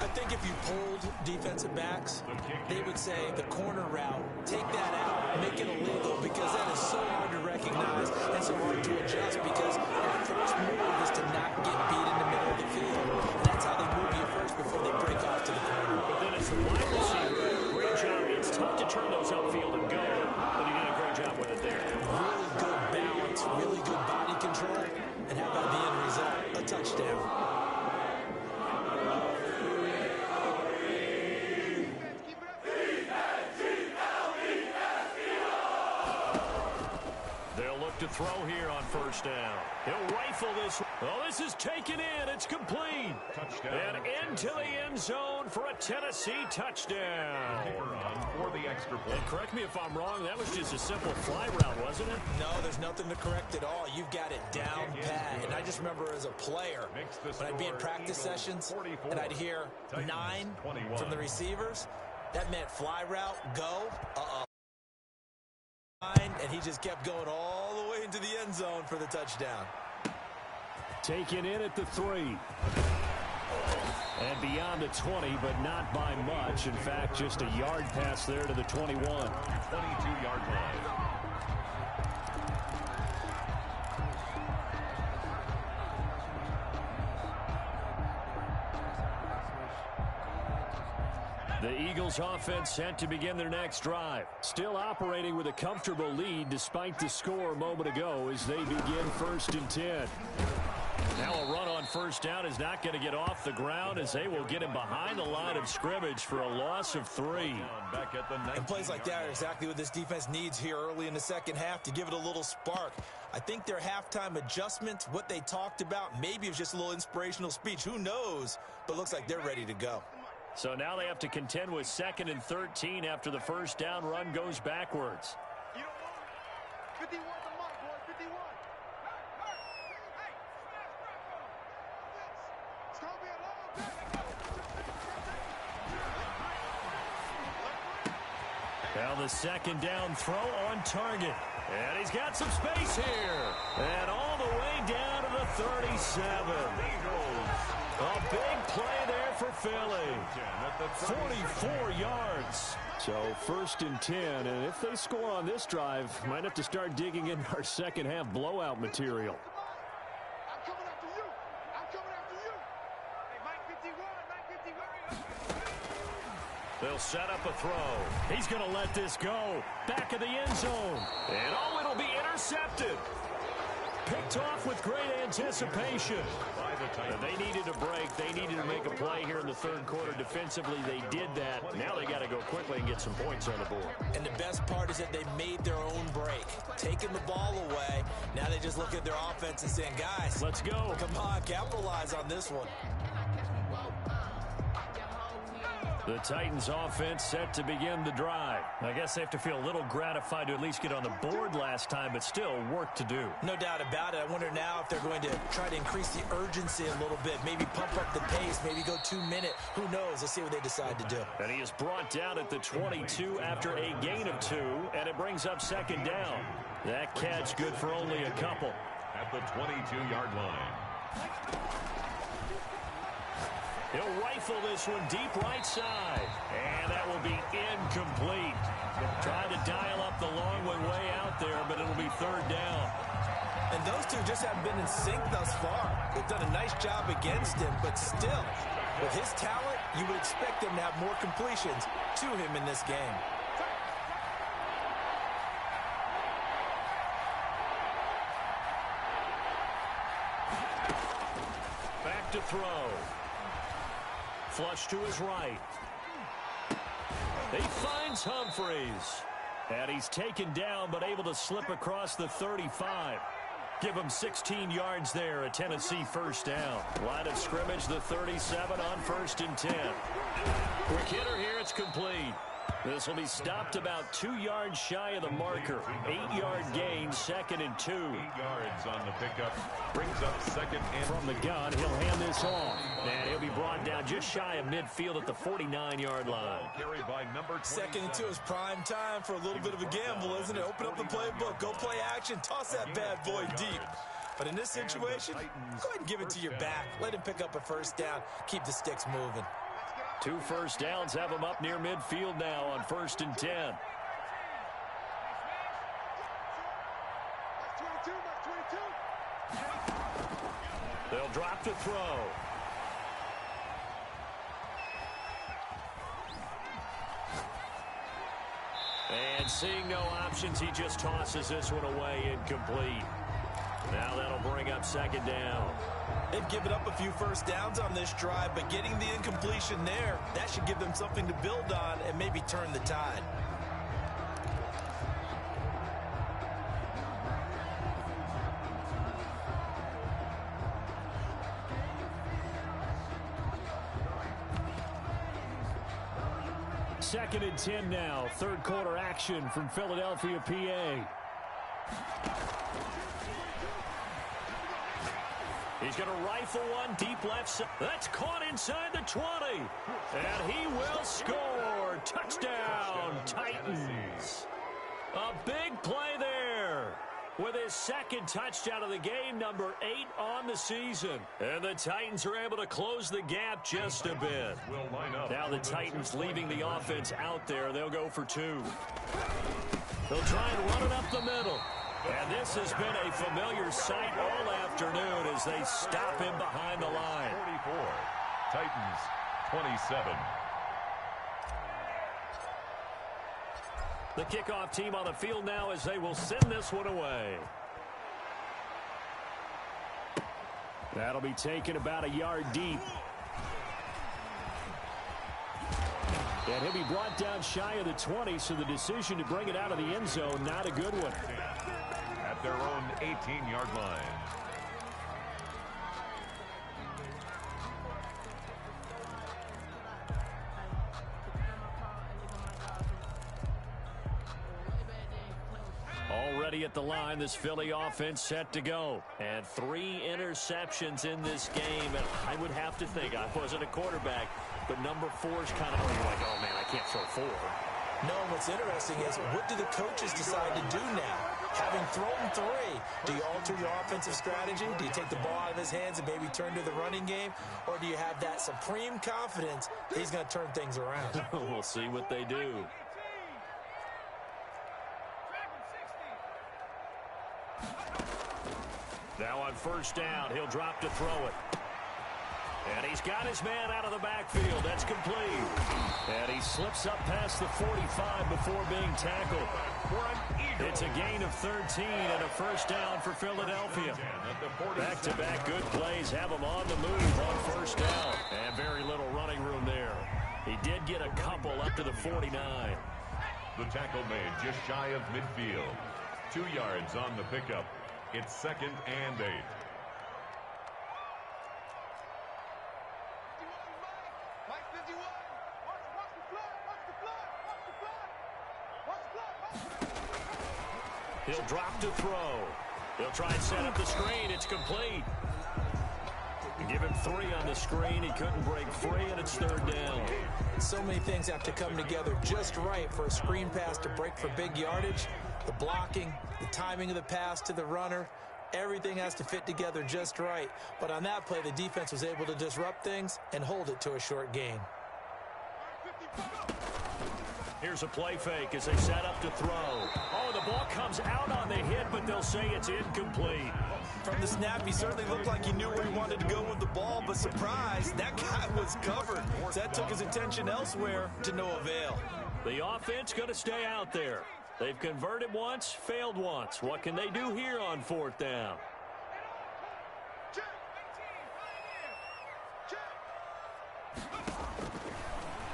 I think if you polled defensive backs, they would say the corner route, take that out, make it illegal, because that is so hard to recognize and so hard to adjust, because your first move is to not get beat in the middle of the field. And that's how they move you first before they break off to the corner. But then it's the wide receiver. Great job. It's tough to turn those upfield and go, but he did a great job with it there. Really good balance, really good body control, and how about the end result? A touchdown. To throw here on first down. He'll rifle this. Oh, this is taken in. It's complete. Touchdown. And into the end zone for a Tennessee touchdown. For the extra point. And correct me if I'm wrong, that was just a simple fly route, wasn't it? No, there's nothing to correct at all. You've got it down pat. And I just remember as a player, when I'd be in practice sessions and I'd hear 9 from the receivers, that meant fly route, go, and he just kept going all the way into the end zone for the touchdown. Taken in at the 3. And beyond the 20, but not by much. In fact, just a yard pass there to the 21. 22-yard line. The Eagles offense set to begin their next drive. Still operating with a comfortable lead despite the score a moment ago as they begin 1st and 10. Now a run on first down is not going to get off the ground as they will get him behind the line of scrimmage for a loss of 3. And plays like that are exactly what this defense needs here early in the second half to give it a little spark. I think their halftime adjustments, what they talked about, maybe it was just a little inspirational speech. Who knows? But looks like they're ready to go. So now they have to contend with 2nd and 13 after the first down run goes backwards. 51 the mark, boy, 51. It's going to be a long day. Now the 2nd down throw on target. And he's got some space here. And all the way down to the 37. A big play there for Philly. 44 yards. So 1st and 10, and if they score on this drive, might have to start digging in our second half blowout material. I'm coming after you. I'm coming after you. Hey, Mike 51, Mike 51. They'll set up a throw. He's going to let this go. Back of the end zone. And oh, it'll be intercepted. Picked off with great anticipation. They needed a break. They needed to make a play here in the 3rd quarter. Defensively, they did that. Now they got to go quickly and get some points on the board. And the best part is that they made their own break. Taking the ball away. Now they just look at their offense and saying, guys, let's go. Come on, capitalize on this one. The Titans offense set to begin the drive. I guess they have to feel a little gratified to at least get on the board last time, but still work to do. No doubt about it. I wonder now if they're going to try to increase the urgency a little bit, maybe pump up the pace, maybe go 2-minute. Who knows? Let's see what they decide to do. And he is brought down at the 22 after a gain of 2, and it brings up 2nd down. That catch good for only a couple. At the 22-yard line. He'll rifle this one deep right side. And that will be incomplete. Trying to dial up the long one way out there, but it'll be 3rd down. And those two just haven't been in sync thus far. They've done a nice job against him, but still, with his talent, you would expect them to have more completions to him in this game. Back to throw. Flush to his right. He finds Humphreys. And he's taken down, but able to slip across the 35. Give them 16 yards there, a Tennessee first down. Line of scrimmage, the 37 on 1st and 10. Quick hitter here, it's complete. This will be stopped about 2 yards shy of the marker. 8-yard gain, 2nd and 2. 8 yards on the pickup. Brings up 2nd and from the gun. He'll hand this off. And he'll be brought down just shy of midfield at the 49-yard line. Carried by number 2nd and 2 is prime time for a little bit of a gamble, isn't it? Open up the playbook. Go play action. Toss that bad boy deep. But in this situation, go ahead and give it to your back. Let him pick up a first down. Keep the sticks moving. 2 first downs have them up near midfield now on 1st and 10. They'll drop to throw. And seeing no options, he just tosses this one away incomplete. Now that'll bring up 2nd down. They've given up a few first downs on this drive, but getting the incompletion there, that should give them something to build on and maybe turn the tide. Second and 10 now. 3rd quarter action from Philadelphia, PA. He's going to rifle one deep left side. That's caught inside the 20. And he will score. Touchdown, Titans. A big play there. With his 2nd touchdown of the game, number 8 on the season. And the Titans are able to close the gap just a bit. Now the Titans leaving the offense out there. They'll go for 2. They'll try and run it up the middle. And this has been a familiar sight all afternoon as they stop him behind the line. 44, Titans 27. The kickoff team on the field now as they will send this one away. That'll be taken about a yard deep. And he'll be brought down shy of the 20, so the decision to bring it out of the end zone, not a good one. At their own 18-yard line. Already at the line, this Philly offense set to go. And 3 interceptions in this game. And I would have to think, I wasn't a quarterback, but number 4 is kind of like, oh, man, I can't throw 4. No, what's interesting is what do the coaches decide to do now? Having thrown 3, do you alter your offensive strategy? Do you take the ball out of his hands and maybe turn to the running game? Or do you have that supreme confidence that he's going to turn things around? We'll see what they do. Now on 1st down, he'll drop to throw it. And he's got his man out of the backfield. That's complete. And he slips up past the 45 before being tackled. It's a gain of 13 and a first down for Philadelphia. Back-to-back good plays have him on the move on 1st down. And very little running room there. He did get a couple up to the 49. The tackle made just shy of midfield. 2 yards on the pickup. It's 2nd and 8. He'll drop to throw. He'll try and set up the screen. It's complete. Give him 3 on the screen. He couldn't break free, and it's 3rd down. So many things have to come together just right for a screen pass to break for big yardage. The blocking, the timing of the pass to the runner, everything has to fit together just right. But on that play, the defense was able to disrupt things and hold it to a short gain. Here's a play fake as they set up to throw. Oh, the ball comes out on the hit, but they'll say it's incomplete. From the snap, he certainly looked like he knew where he wanted to go with the ball, but surprise, that guy was covered. So that took his attention elsewhere to no avail. The offense going to stay out there. They've converted once, failed once. What can they do here on 4th down?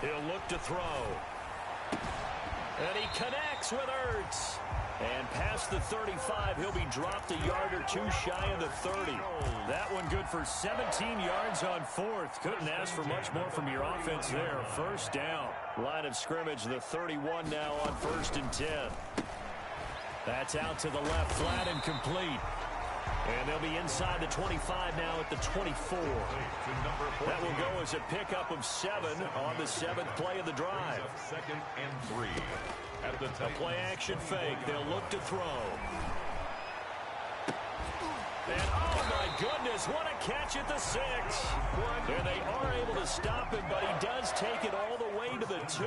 He'll look to throw. And he connects with Ertz. And past the 35, he'll be dropped a yard or two shy of the 30. That one good for 17 yards on fourth. Couldn't ask for much more from your offense there. First down. Line of scrimmage, the 31 now on 1st and 10. That's out to the left, flat and complete. And they'll be inside the 25 now at the 24. That will go as a pickup of 7 on the 7th play of the drive. 2nd and 3. At the a play action fake. They'll look to throw. And oh my goodness, what a catch at the 6. And they are able to stop him, but he does take it all the way to the 2.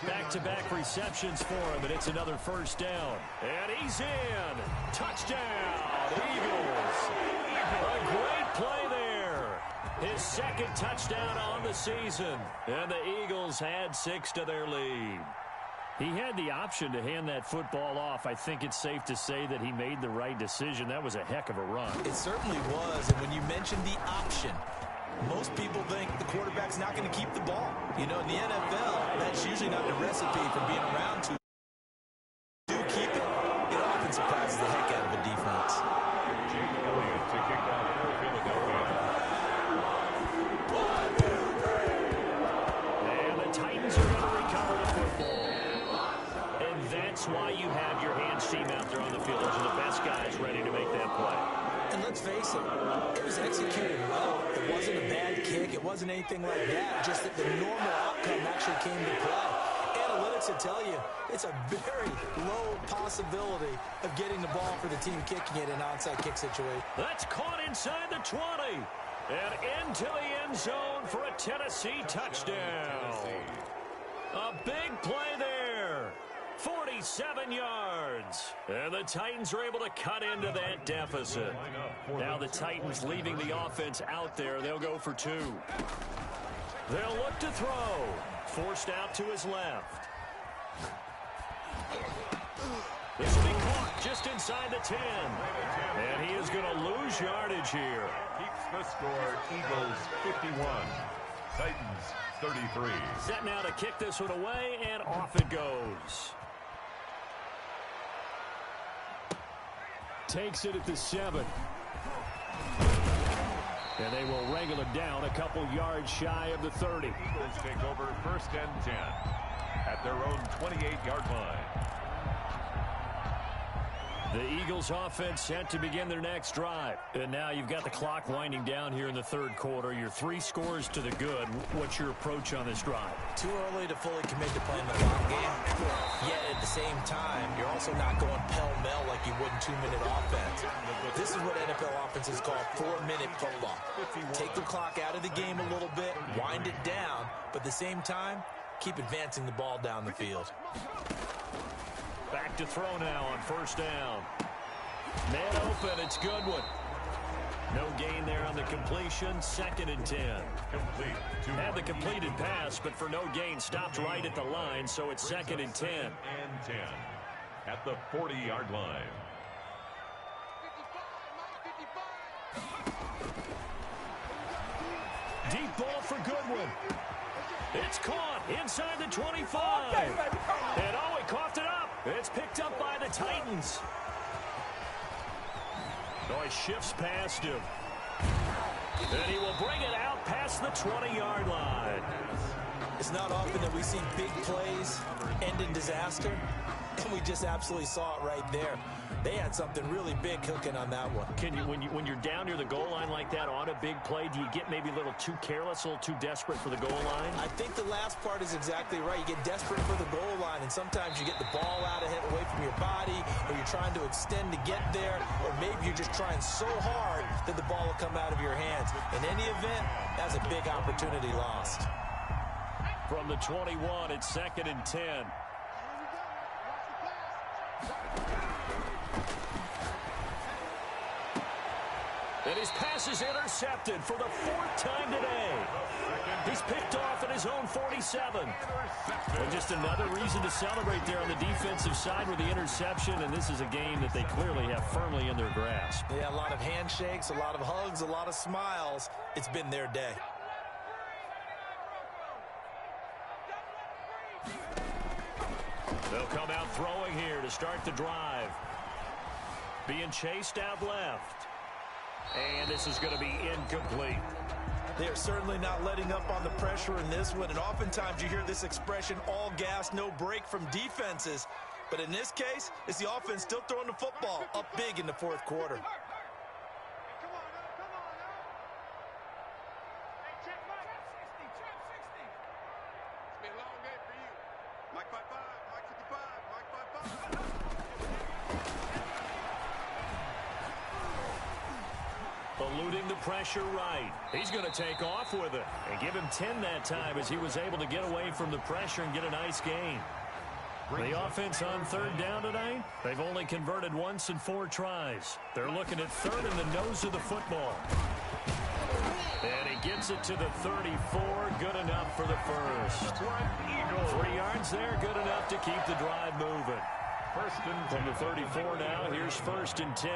Back-to-back receptions for him, and it's another first down. And he's in. Touchdown, Eagles. A great play there. His 2nd touchdown on the season. And the Eagles had 6 to their lead. He had the option to hand that football off. I think it's safe to say that he made the right decision. That was a heck of a run. It certainly was. And when you mentioned the option, most people think the quarterback's not going to keep the ball. You know, in the NFL, that's usually not the recipe for being around to do keep it. It often surprises the heck out of a defense. Jake Elliott to kick off for Philadelphia. And the Titans are going to recover the football. And that's why you have your hands team out there on the field. Those are the best guys ready to make that play. And let's face it was executed well. It wasn't a bad kick. It wasn't anything like that. Just that the normal outcome actually came to play. Analytics will tell you it's a very low possibility of getting the ball for the team kicking it in an onside kick situation. That's caught inside the 20. And into the end zone for a Tennessee touchdown. A big play there. 47 yards. And the Titans are able to cut into that deficit. Now the Titans leaving the offense out there. They'll go for 2. They'll look to throw. Forced out to his left. This will be caught just inside the 10. And he is going to lose yardage here. Keeps the score. Eagles 51. Titans 33. Set now to kick this one away, and off it goes. Takes it at the 7. And they will wrangle it down a couple yards shy of the 30. Eagles take over 1st and 10 at their own 28-yard line. The Eagles offense set to begin their next drive. And now you've got the clock winding down here in the 3rd quarter. Your 3 scores to the good. What's your approach on this drive? Too early to fully commit to playing the clock game. Yet at the same time, you're also not going pell-mell like you would in 2-minute offense. This is what NFL offenses call 4-minute football. Take the clock out of the game a little bit, wind it down, but at the same time, keep advancing the ball down the field. Back to throw now on 1st down. Man open, it's Goodwin. No gain there on the completion, 2nd and 10. Complete. Had the completed pass, but for no gain, stopped right at the line, so it's 2nd and 10. And 10 at the 40-yard line. Deep ball for Goodwin. It's caught inside the 25. And oh, he coughed it up. It's picked up by the Titans. Oh, he shifts past him. And he will bring it out past the 20-yard line. It's not often that we see big plays end in disaster, and we just absolutely saw it right there. They had something really big cooking on that one. Can you, when you're down near the goal line like that on a big play, do you get maybe a little too careless, a little too desperate for the goal line? I think the last part is exactly right. You get desperate for the goal line, and sometimes you get the ball out ahead, away from your body, or you're trying to extend to get there, or maybe you're just trying so hard that the ball will come out of your hands. In any event, that's a big opportunity lost. From the 21, it's 2nd and 10. And his pass is intercepted for the 4th time today. He's picked off at his own 47. And just another reason to celebrate there on the defensive side with the interception, and this is a game that they clearly have firmly in their grasp. Yeah, a lot of handshakes, a lot of hugs, a lot of smiles. It's been their day. They'll come out throwing here to start the drive. Being chased out left. And this is going to be incomplete. They are certainly not letting up on the pressure in this one, and oftentimes you hear this expression, all gas, no break, from defenses. But in this case, it's the offense still throwing the football up big in the fourth quarter. Eluding the pressure right. He's going to take off with it and give him 10 that time as he was able to get away from the pressure and get a nice gain. The offense on third down tonight, they've only converted once in 4 tries. They're looking at third in the nose of the football. And he gets it to the 34, good enough for the first. 3 yards there, good enough to keep the drive moving. From the 34 now, here's 1st and 10.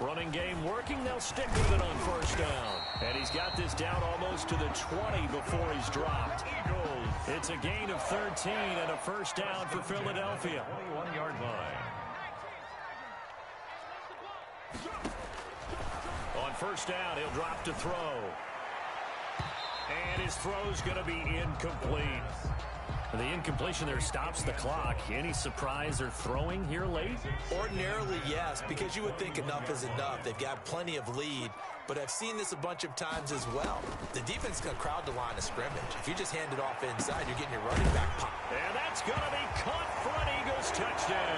Running game working. They'll stick with it on 1st down. And he's got this down almost to the 20 before he's dropped. It's a gain of 13 and a 1st down for Philadelphia. 21-yard line. On 1st down, he'll drop to throw. And his throw's going to be incomplete. The incompletion there stops the clock. Any surprise they're throwing here late? Ordinarily, yes, because you would think enough is enough. They've got plenty of lead, but I've seen this a bunch of times as well. The defense is going to crowd the line of scrimmage. If you just hand it off inside, you're getting your running back pop. And that's going to be caught for an Eagles touchdown.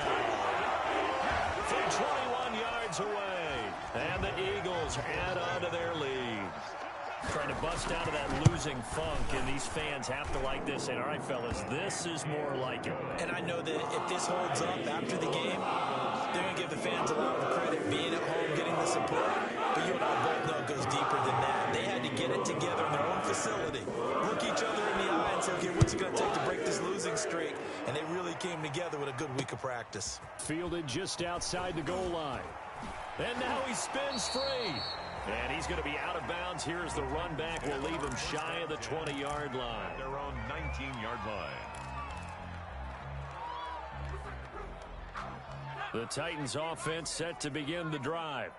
From 21 yards away. And the Eagles add on to their lead. Trying to bust out of that losing funk, and these fans have to like this. And all right, fellas, this is more like it. And I know that if this holds up after the game, they're going to give the fans a lot of credit being at home, getting the support. But you and I both know it goes deeper than that. They had to get it together in their own facility, look each other in the eye and say, okay, what's it going to take to break this losing streak? And they really came together with a good week of practice. Fielded just outside the goal line. And now he spins free. And he's going to be out of bounds. Here's the run back. Will leave him shy of the 20-yard line. Their own 19-yard line. The Titans offense set to begin the drive.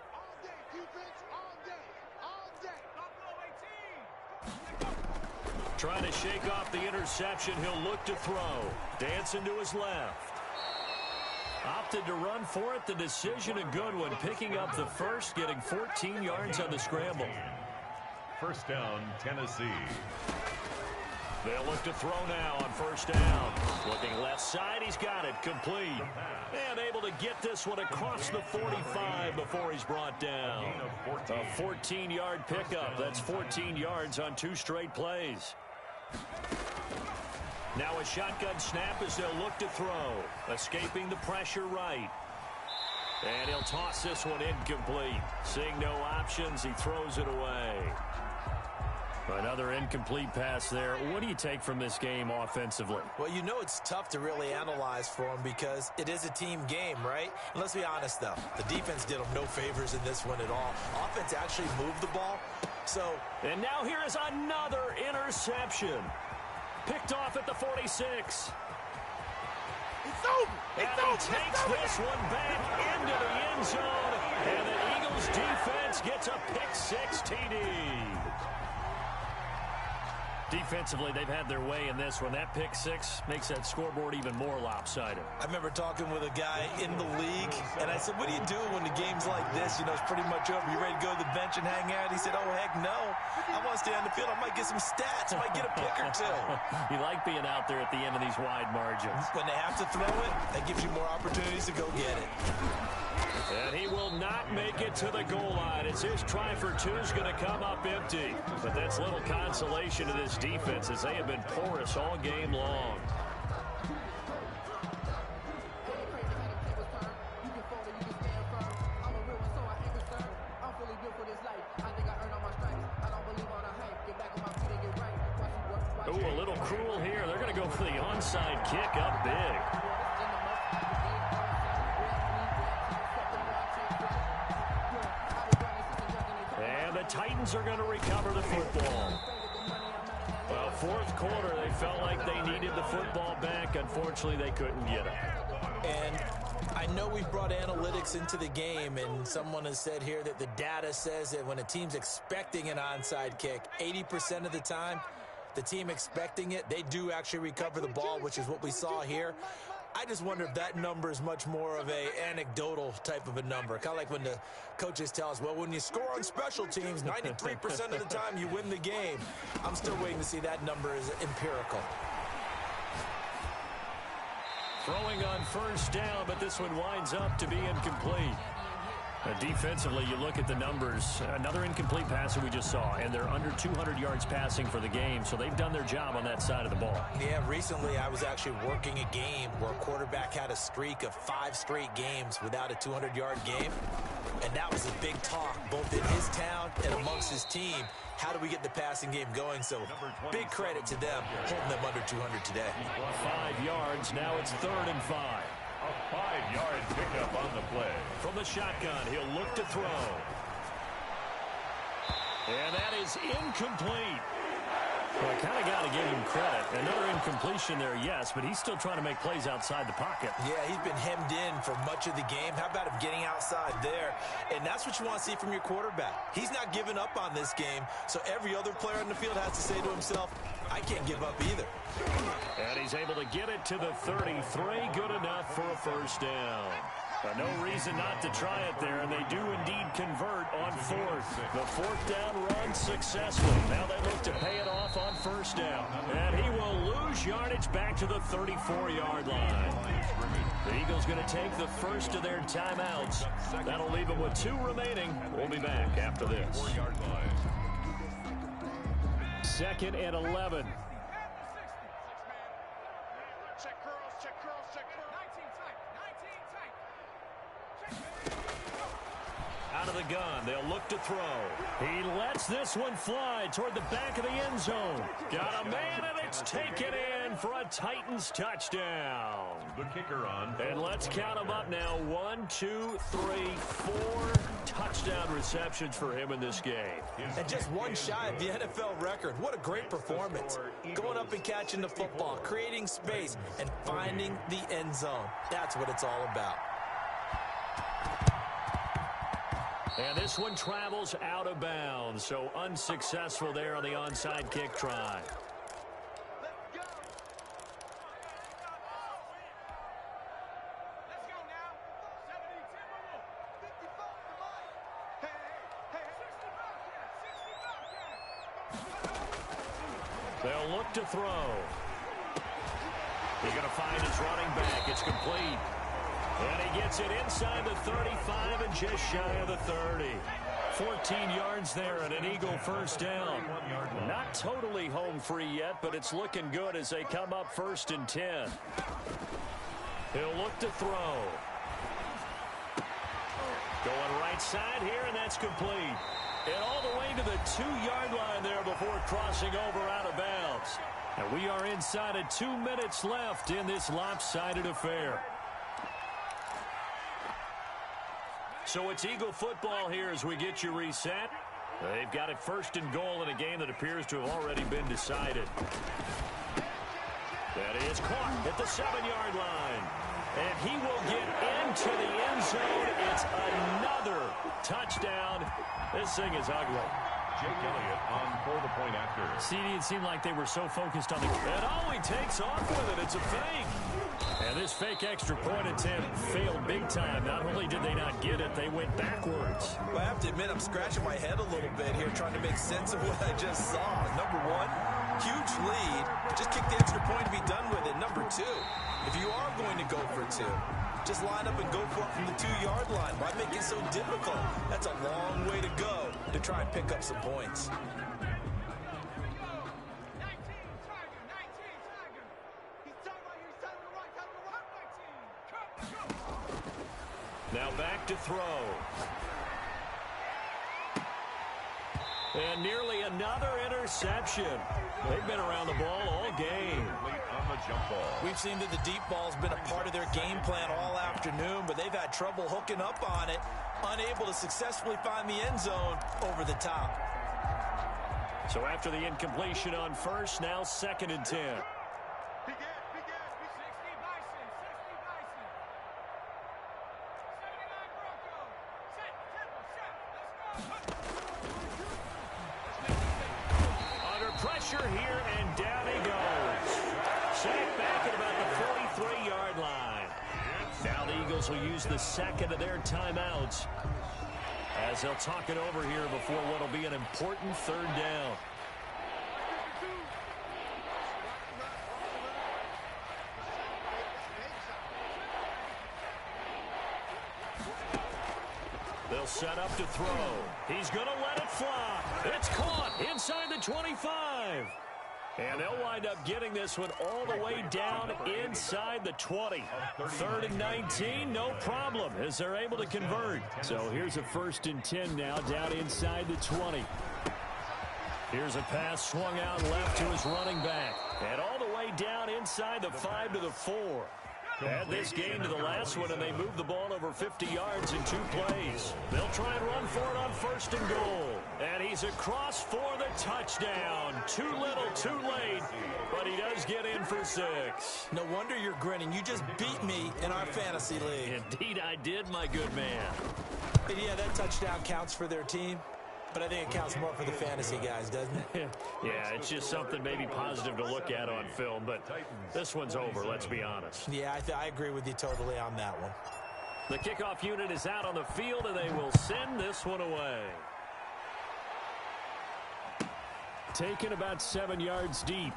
Trying to shake off the interception. He'll look to throw. Dancing to his left. Opted to run for it. The decision a good one. Picking up the first, getting 14 yards on the scramble. 1st down, Tennessee. They'll look to throw now on 1st down. Looking left side, he's got it. Complete. And able to get this one across the 45 before he's brought down. A 14-yard pickup. That's 14 yards on 2 straight plays. Now a shotgun snap as they'll look to throw. Escaping the pressure right. And he'll toss this one incomplete. Seeing no options, he throws it away. Another incomplete pass there. What do you take from this game offensively? Well, you know it's tough to really analyze for them because it is a team game, right? And let's be honest, though. The defense did them no favors in this one at all. Offense actually moved the ball. And now here is another interception. Picked off at the 46. It's over. And he takes this one back into the end zone. And the Eagles defense gets a pick-6 TD. Defensively, they've had their way in this one. That pick-6 makes that scoreboard even more lopsided. I remember talking with a guy in the league, and I said, what do you do when the game's like this? You know, it's pretty much over. You ready to go to the bench and hang out? He said, oh, heck no. I want to stay on the field. I might get some stats. I might get a pick or two. You like being out there at the end of these wide margins. When they have to throw it, that gives you more opportunities to go get it. And he will not make it to the goal line. It's his try for 2 is going to come up empty. But that's little consolation to this defense as they have been porous all game long. Ooh, a little cruel here. They're going to go for the onside kick up big. Titans are going to recover the football. Well, fourth quarter, they felt like they needed the football back. Unfortunately, they couldn't get it. And I know we've brought analytics into the game, and someone has said here that the data says that when a team's expecting an onside kick, 80% of the time, the team expecting it, they do actually recover the ball, which is what we saw here. I just wonder if that number is much more of a anecdotal type of a number. Kind of like when the coaches tell us, well, when you score on special teams, 93% of the time you win the game. I'm still waiting to see that number is empirical. Throwing on first down, but this one winds up to be incomplete. Defensively, you look at the numbers. Another incomplete passer we just saw, and they're under 200 yards passing for the game, so they've done their job on that side of the ball. Yeah, recently I was actually working a game where a quarterback had a streak of 5 straight games without a 200-yard game, and that was a big talk, both in his town and amongst his team. How do we get the passing game going? So big credit to them, holding them under 200 today. 5 yards, now it's 3rd and 5. A 5-yard pickup on the play. From the shotgun, he'll look to throw. And that is incomplete. Well, I kind of got to give him credit. Another incompletion there, yes, but he's still trying to make plays outside the pocket. Yeah, he's been hemmed in for much of the game. How about him getting outside there? And that's what you want to see from your quarterback. He's not giving up on this game, so every other player on the field has to say to himself, I can't give up either. And he's able to get it to the 33. Good enough for a first down. No reason not to try it there, and they do indeed convert on 4th. The 4th down run successful. Now they look to pay it off on first down. And he will lose yardage back to the 34-yard line. The Eagles going to take the first of their timeouts. That'll leave them with 2 remaining. We'll be back after this. 2nd and 11. Out of the gun, they'll look to throw. He lets this one fly toward the back of the end zone. Got a man, and it's taken in for a Titans touchdown. The kicker on. And let's count them up now. 1, 2, 3, 4 touchdown receptions for him in this game. And just one shy of the NFL record. What a great performance. Going up and catching the football, creating space, and finding the end zone. That's what it's all about. And this one travels out of bounds, so unsuccessful there on the onside kick try. They'll look to throw. He's going to find his running back. It's complete. And he gets it inside the 35 and just shy of the 30. 14 yards there and an Eagle first down. Not totally home free yet, but it's looking good as they come up 1st and 10. He'll look to throw. Going right side here, and that's complete. And all the way to the 2-yard line there before crossing over out of bounds. And we are inside of 2 minutes left in this lopsided affair. So it's Eagle football here as we get you reset. They've got it 1st and goal in a game that appears to have already been decided. That is caught at the 7-yard line. And he will get into the end zone. It's another touchdown. This thing is ugly. Jake Elliott on for the point after. CD, it seemed like they were so focused on the... And oh, he takes off with it. It's a fake. And this fake extra point attempt failed big time. Not only did they not get it, they went backwards. Well, I have to admit, I'm scratching my head a little bit here trying to make sense of what I just saw. Number 1, huge lead. Just kick the extra point to be done with it. Number 2, if you are going to go for 2, just line up and go for it from the 2-yard line. Why make it so difficult? That's a long way to go to try and pick up some points. Now back to throw. And nearly another interception. They've been around the ball all game. On the jump ball. We've seen that the deep ball's been a part of their game plan all afternoon, but they've had trouble hooking up on it, unable to successfully find the end zone over the top. So after the incompletion on first, now 2nd and 10. Under pressure here, and down he goes. Sacked back at about the 43-yard line. Now the Eagles will use the second of their timeouts as they'll talk it over here before what will be an important 3rd down. They'll set up to throw. He's going to let it fly. It's caught inside the 25. And they'll wind up getting this one all the way down inside the 20. 3rd and 19, no problem, as they're able to convert. So here's a 1st and 10 now, down inside the 20. Here's a pass swung out left to his running back. And all the way down inside the 5 to the 4. Add this game to the last one, and they move the ball over 50 yards in 2 plays. They'll try and run for it on 1st and goal. And he's across for the touchdown. Too little, too late, but he does get in for 6. No wonder you're grinning. You just beat me in our fantasy league. Indeed I did, my good man. And yeah, that touchdown counts for their team, but I think it counts more for the fantasy guys, doesn't it? Yeah, it's just something maybe positive to look at on film, but this one's over, let's be honest. Yeah, I agree with you totally on that one. The kickoff unit is out on the field, and they will send this one away. Taken about 7 yards deep.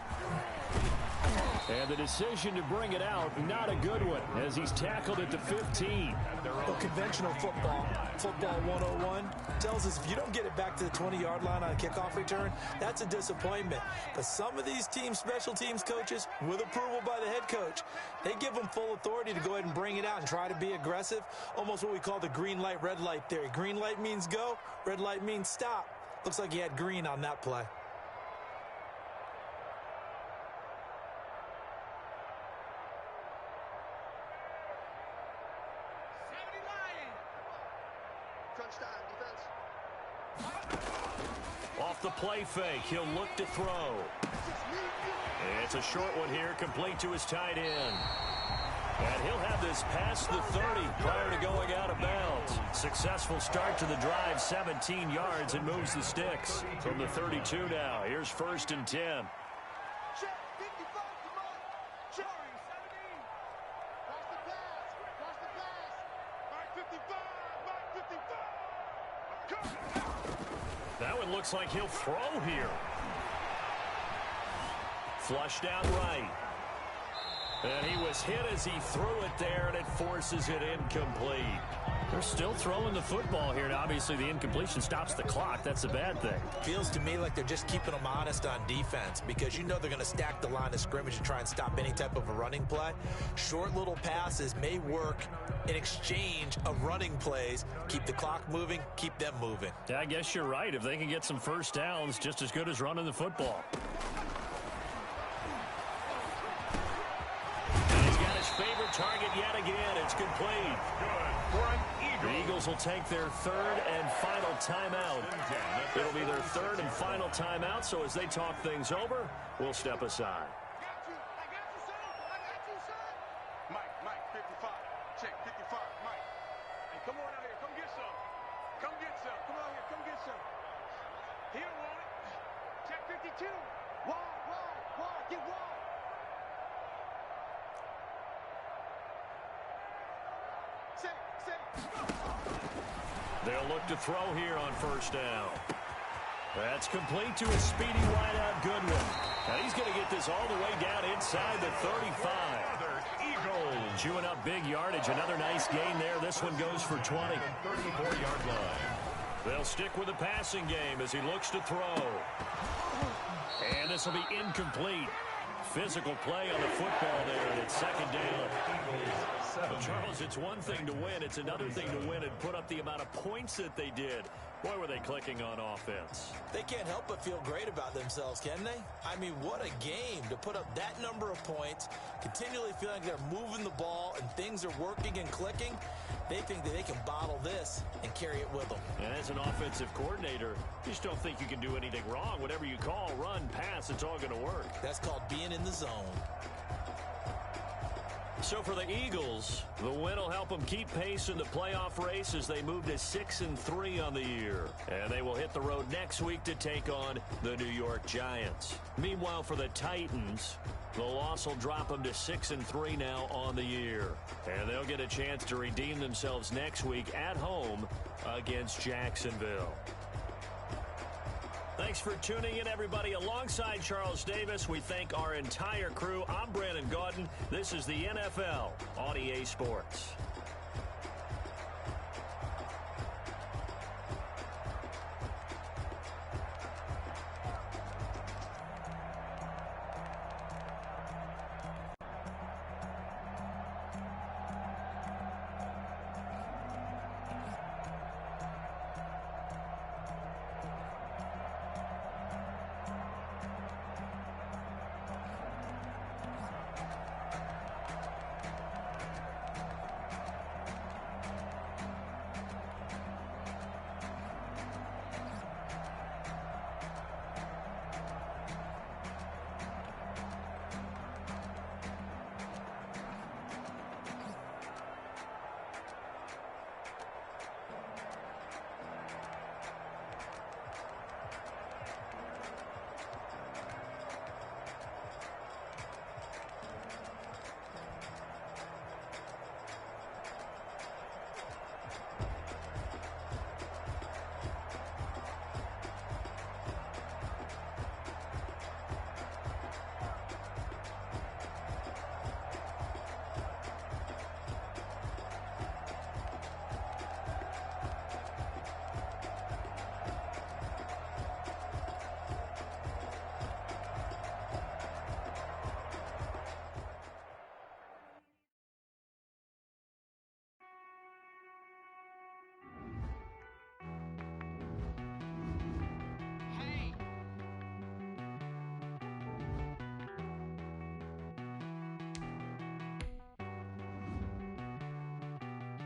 And the decision to bring it out, not a good one, as he's tackled at the 15. Well, conventional football 101, tells us if you don't get it back to the 20-yard line on a kickoff return, that's a disappointment. But some of these special teams coaches, with approval by the head coach, they give them full authority to go ahead and bring it out and try to be aggressive, almost what we call the green light, red light theory. Green light means go, red light means stop. Looks like he had green on that play. Off the play fake, he'll look to throw. It's a short one here, complete to his tight end. And he'll have this past the 30 prior to going out of bounds. Successful start to the drive, 17 yards, and moves the sticks. From the 32 now, here's 1st and 10. That one looks like he'll throw here. Flushed out right. And he was hit as he threw it there, and it forces it incomplete. They're still throwing the football here. Now, obviously, the incompletion stops the clock. That's a bad thing. Feels to me like they're just keeping them honest on defense, because you know they're going to stack the line of scrimmage and try and stop any type of a running play. Short little passes may work in exchange of running plays. Keep the clock moving, keep them moving. Yeah, I guess you're right. If they can get some first downs, just as good as running the football. Favorite target yet again. It's complete. The Eagles will take their 3rd and final timeout. It'll be their 3rd and final timeout, so as they talk things over, we'll step aside. Mike, 55. Check, 55. Mike. Hey, come on out here. Come get some. Come get some. Come on here. Come get some. He don't want it. Check 52. Wall. Get wall. They'll look to throw here on 1st down. That's complete to a speedy wideout Goodwin. And he's going to get this all the way down inside the 35. Eagles chewing up big yardage. Another nice gain there. This one goes for 20. 34-yard line. They'll stick with the passing game as he looks to throw. And this will be incomplete. Physical play on the football there, and it's 2nd down. Well, Charles, it's one thing to win. It's another thing to win and put up the amount of points that they did. Boy, were they clicking on offense. They can't help but feel great about themselves, can they? I mean, what a game to put up that number of points, continually feeling like they're moving the ball and things are working and clicking. They think that they can bottle this and carry it with them. And as an offensive coordinator, you just don't think you can do anything wrong. Whatever you call, run, pass, it's all going to work. That's called being in the zone. So for the Eagles, the win will help them keep pace in the playoff race as they move to 6-3 on the year. And they will hit the road next week to take on the New York Giants. Meanwhile, for the Titans, the loss will drop them to 6-3 now on the year. And they'll get a chance to redeem themselves next week at home against Jacksonville. Thanks for tuning in, everybody. Alongside Charles Davis, we thank our entire crew. I'm Brandon Gaudin. This is the NFL on EA Sports.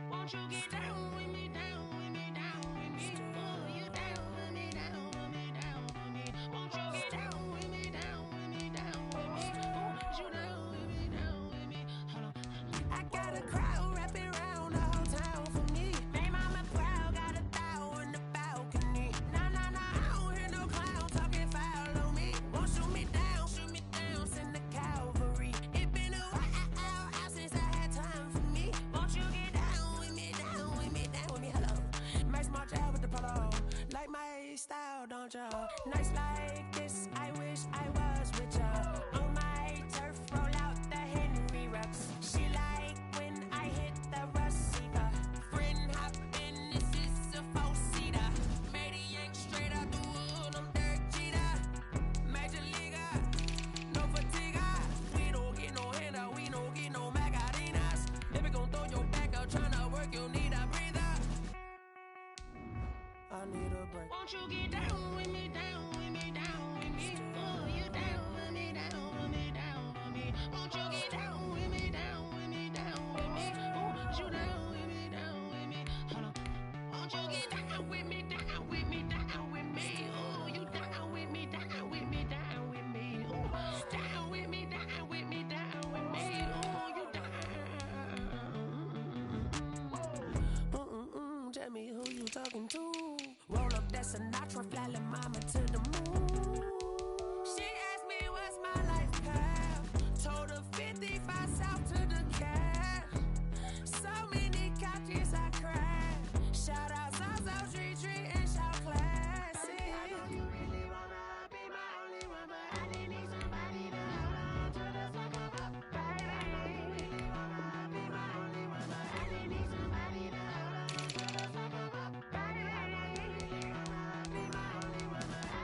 Won't you get down with me, down with me, down with me? Oh, you down with me, down with me, down with me. Won't you get down with me, down with me, down with me? Oh, you down with me, down with me? Hold on. I got a crowd wrapping around the whole town for me. They mama proud, got a thou in the balcony. Nah, nah, nah, I don't hear no clown talking foul on me. Won't shoot me down, send the cavalry. It been a while since I had time for me. Won't you get down with me, down with me, down with me? Hello. Max March out with the polo. Like my style, don't ya? Nights like this, I wish I was with ya. On my turf, roll out the Henry Rux. She like when I hit the receiver. Friend hop in, this is a four-seater. Maniac straight out the wood, I'm Derek Jeter. Major leaguer, no fatigue. We don't get no handout, we don't get no Magarinas. Never gon' throw your back out, tryna work, you need a breather. I need a break. Won't you get down with me, down with me, down with me? Oh, you down with me, down with me, down with me? Won't you get down with me, down with me, down with me? Oh, you down with me, down with me? Hold on. Won't you get down with me, down with me, down with me? Oh, you down with me, down with me, down with me? Oh, down with me, down with me, down with me? Oh, you down. Tell me who you talking to. Roll up that Sinatra, fly la mama to the moon. She asked me what's my life path. Told her 55 south to the cat. So many couches I cried. Shout out South Street Tree and shout classic. I know you really wanna be my only one, but I didn't need somebody to hold on to the sucker up, baby. I know you really wanna be my only one, but I didn't need somebody to hold on to the sucker up, baby. I know you really wanna be my only one, but I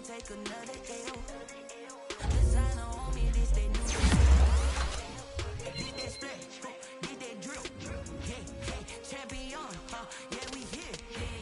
take another L. Designer on me, this they new. Did that splash, did that drill. Yeah, champion, yeah, we here.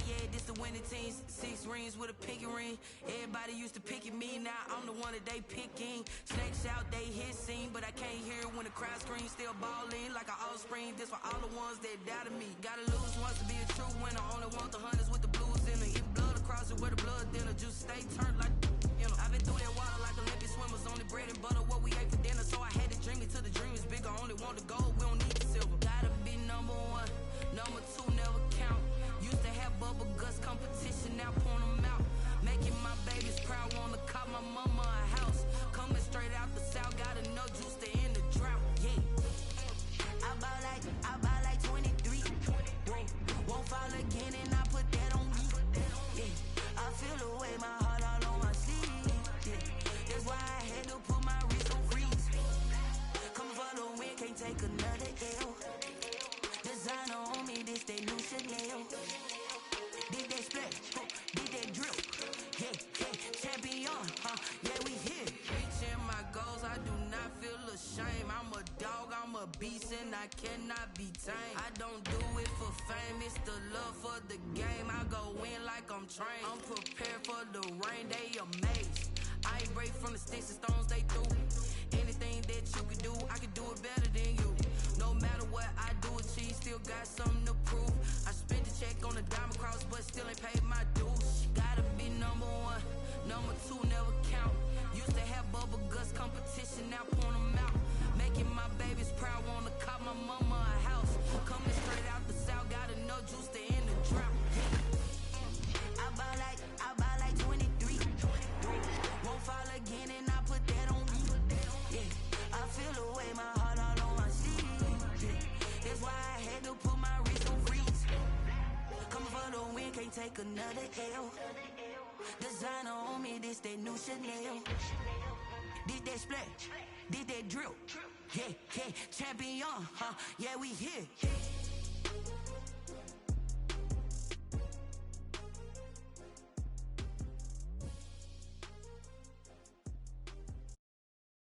Yeah, this the winning teams. 6 rings with a pinky ring. Everybody used to pick at me, now I'm the one that they picking. Snakes out, they hit scene, but I can't hear it when the crowd screams. Still balling like an offspring. This for all the ones that doubted me. Gotta lose once to be a true winner. Only want the hunters with the blues in it. If blood across it, where the blood dinner. Just stay turned like, you know. I've been through that water like Olympic swimmers. Only bread and butter, what we ate for dinner. So I had to dream it till the dream is bigger. Only want the gold, we don't need the silver. Gotta be number 1, number 2 never count. Used to have bubble guts competition, now point them out. Making my babies proud, wanna call my mama a house. Coming straight out the south, got enough juice to end the drought. Yeah, I buy like 23. Won't fall again, and I put that on me. Yeah, I feel the way, my heart all on my sleeve. Yeah, that's why I had to put my wrist on freeze. Coming for the win, can't take another L. Designer on me, this they new Chanel. Did that splash, did that drill. Yeah, champion, yeah, we here. Reaching my goals, I do not feel ashamed. I'm a dog, I'm a beast, and I cannot be tamed. I don't do it for fame, it's the love for the game. I go in like I'm trained. I'm prepared for the rain, they amazed. I ain't break from the sticks and stones they threw. Anything that you can do, I can do it better than you. No matter what I do, achieve, still got something to prove. I spent the check on the diamond cross, but still ain't paid my dues. Gotta be number 1, number 2 never count. Used to have bubble guts competition, now point them out. Making my babies proud, wanna call my mama a house. Coming straight out the south, got enough juice to end the drought. I buy like 23. Won't fall again, and I put that on me. Yeah, I feel the way, my heart all on my sleeve. Yeah, that's why I had to put my wrist on freeze. Coming for the win, can't take another L. Designer on me, this they new Chanel. Did that splash, did that drill. Yeah, champion, yeah, we here.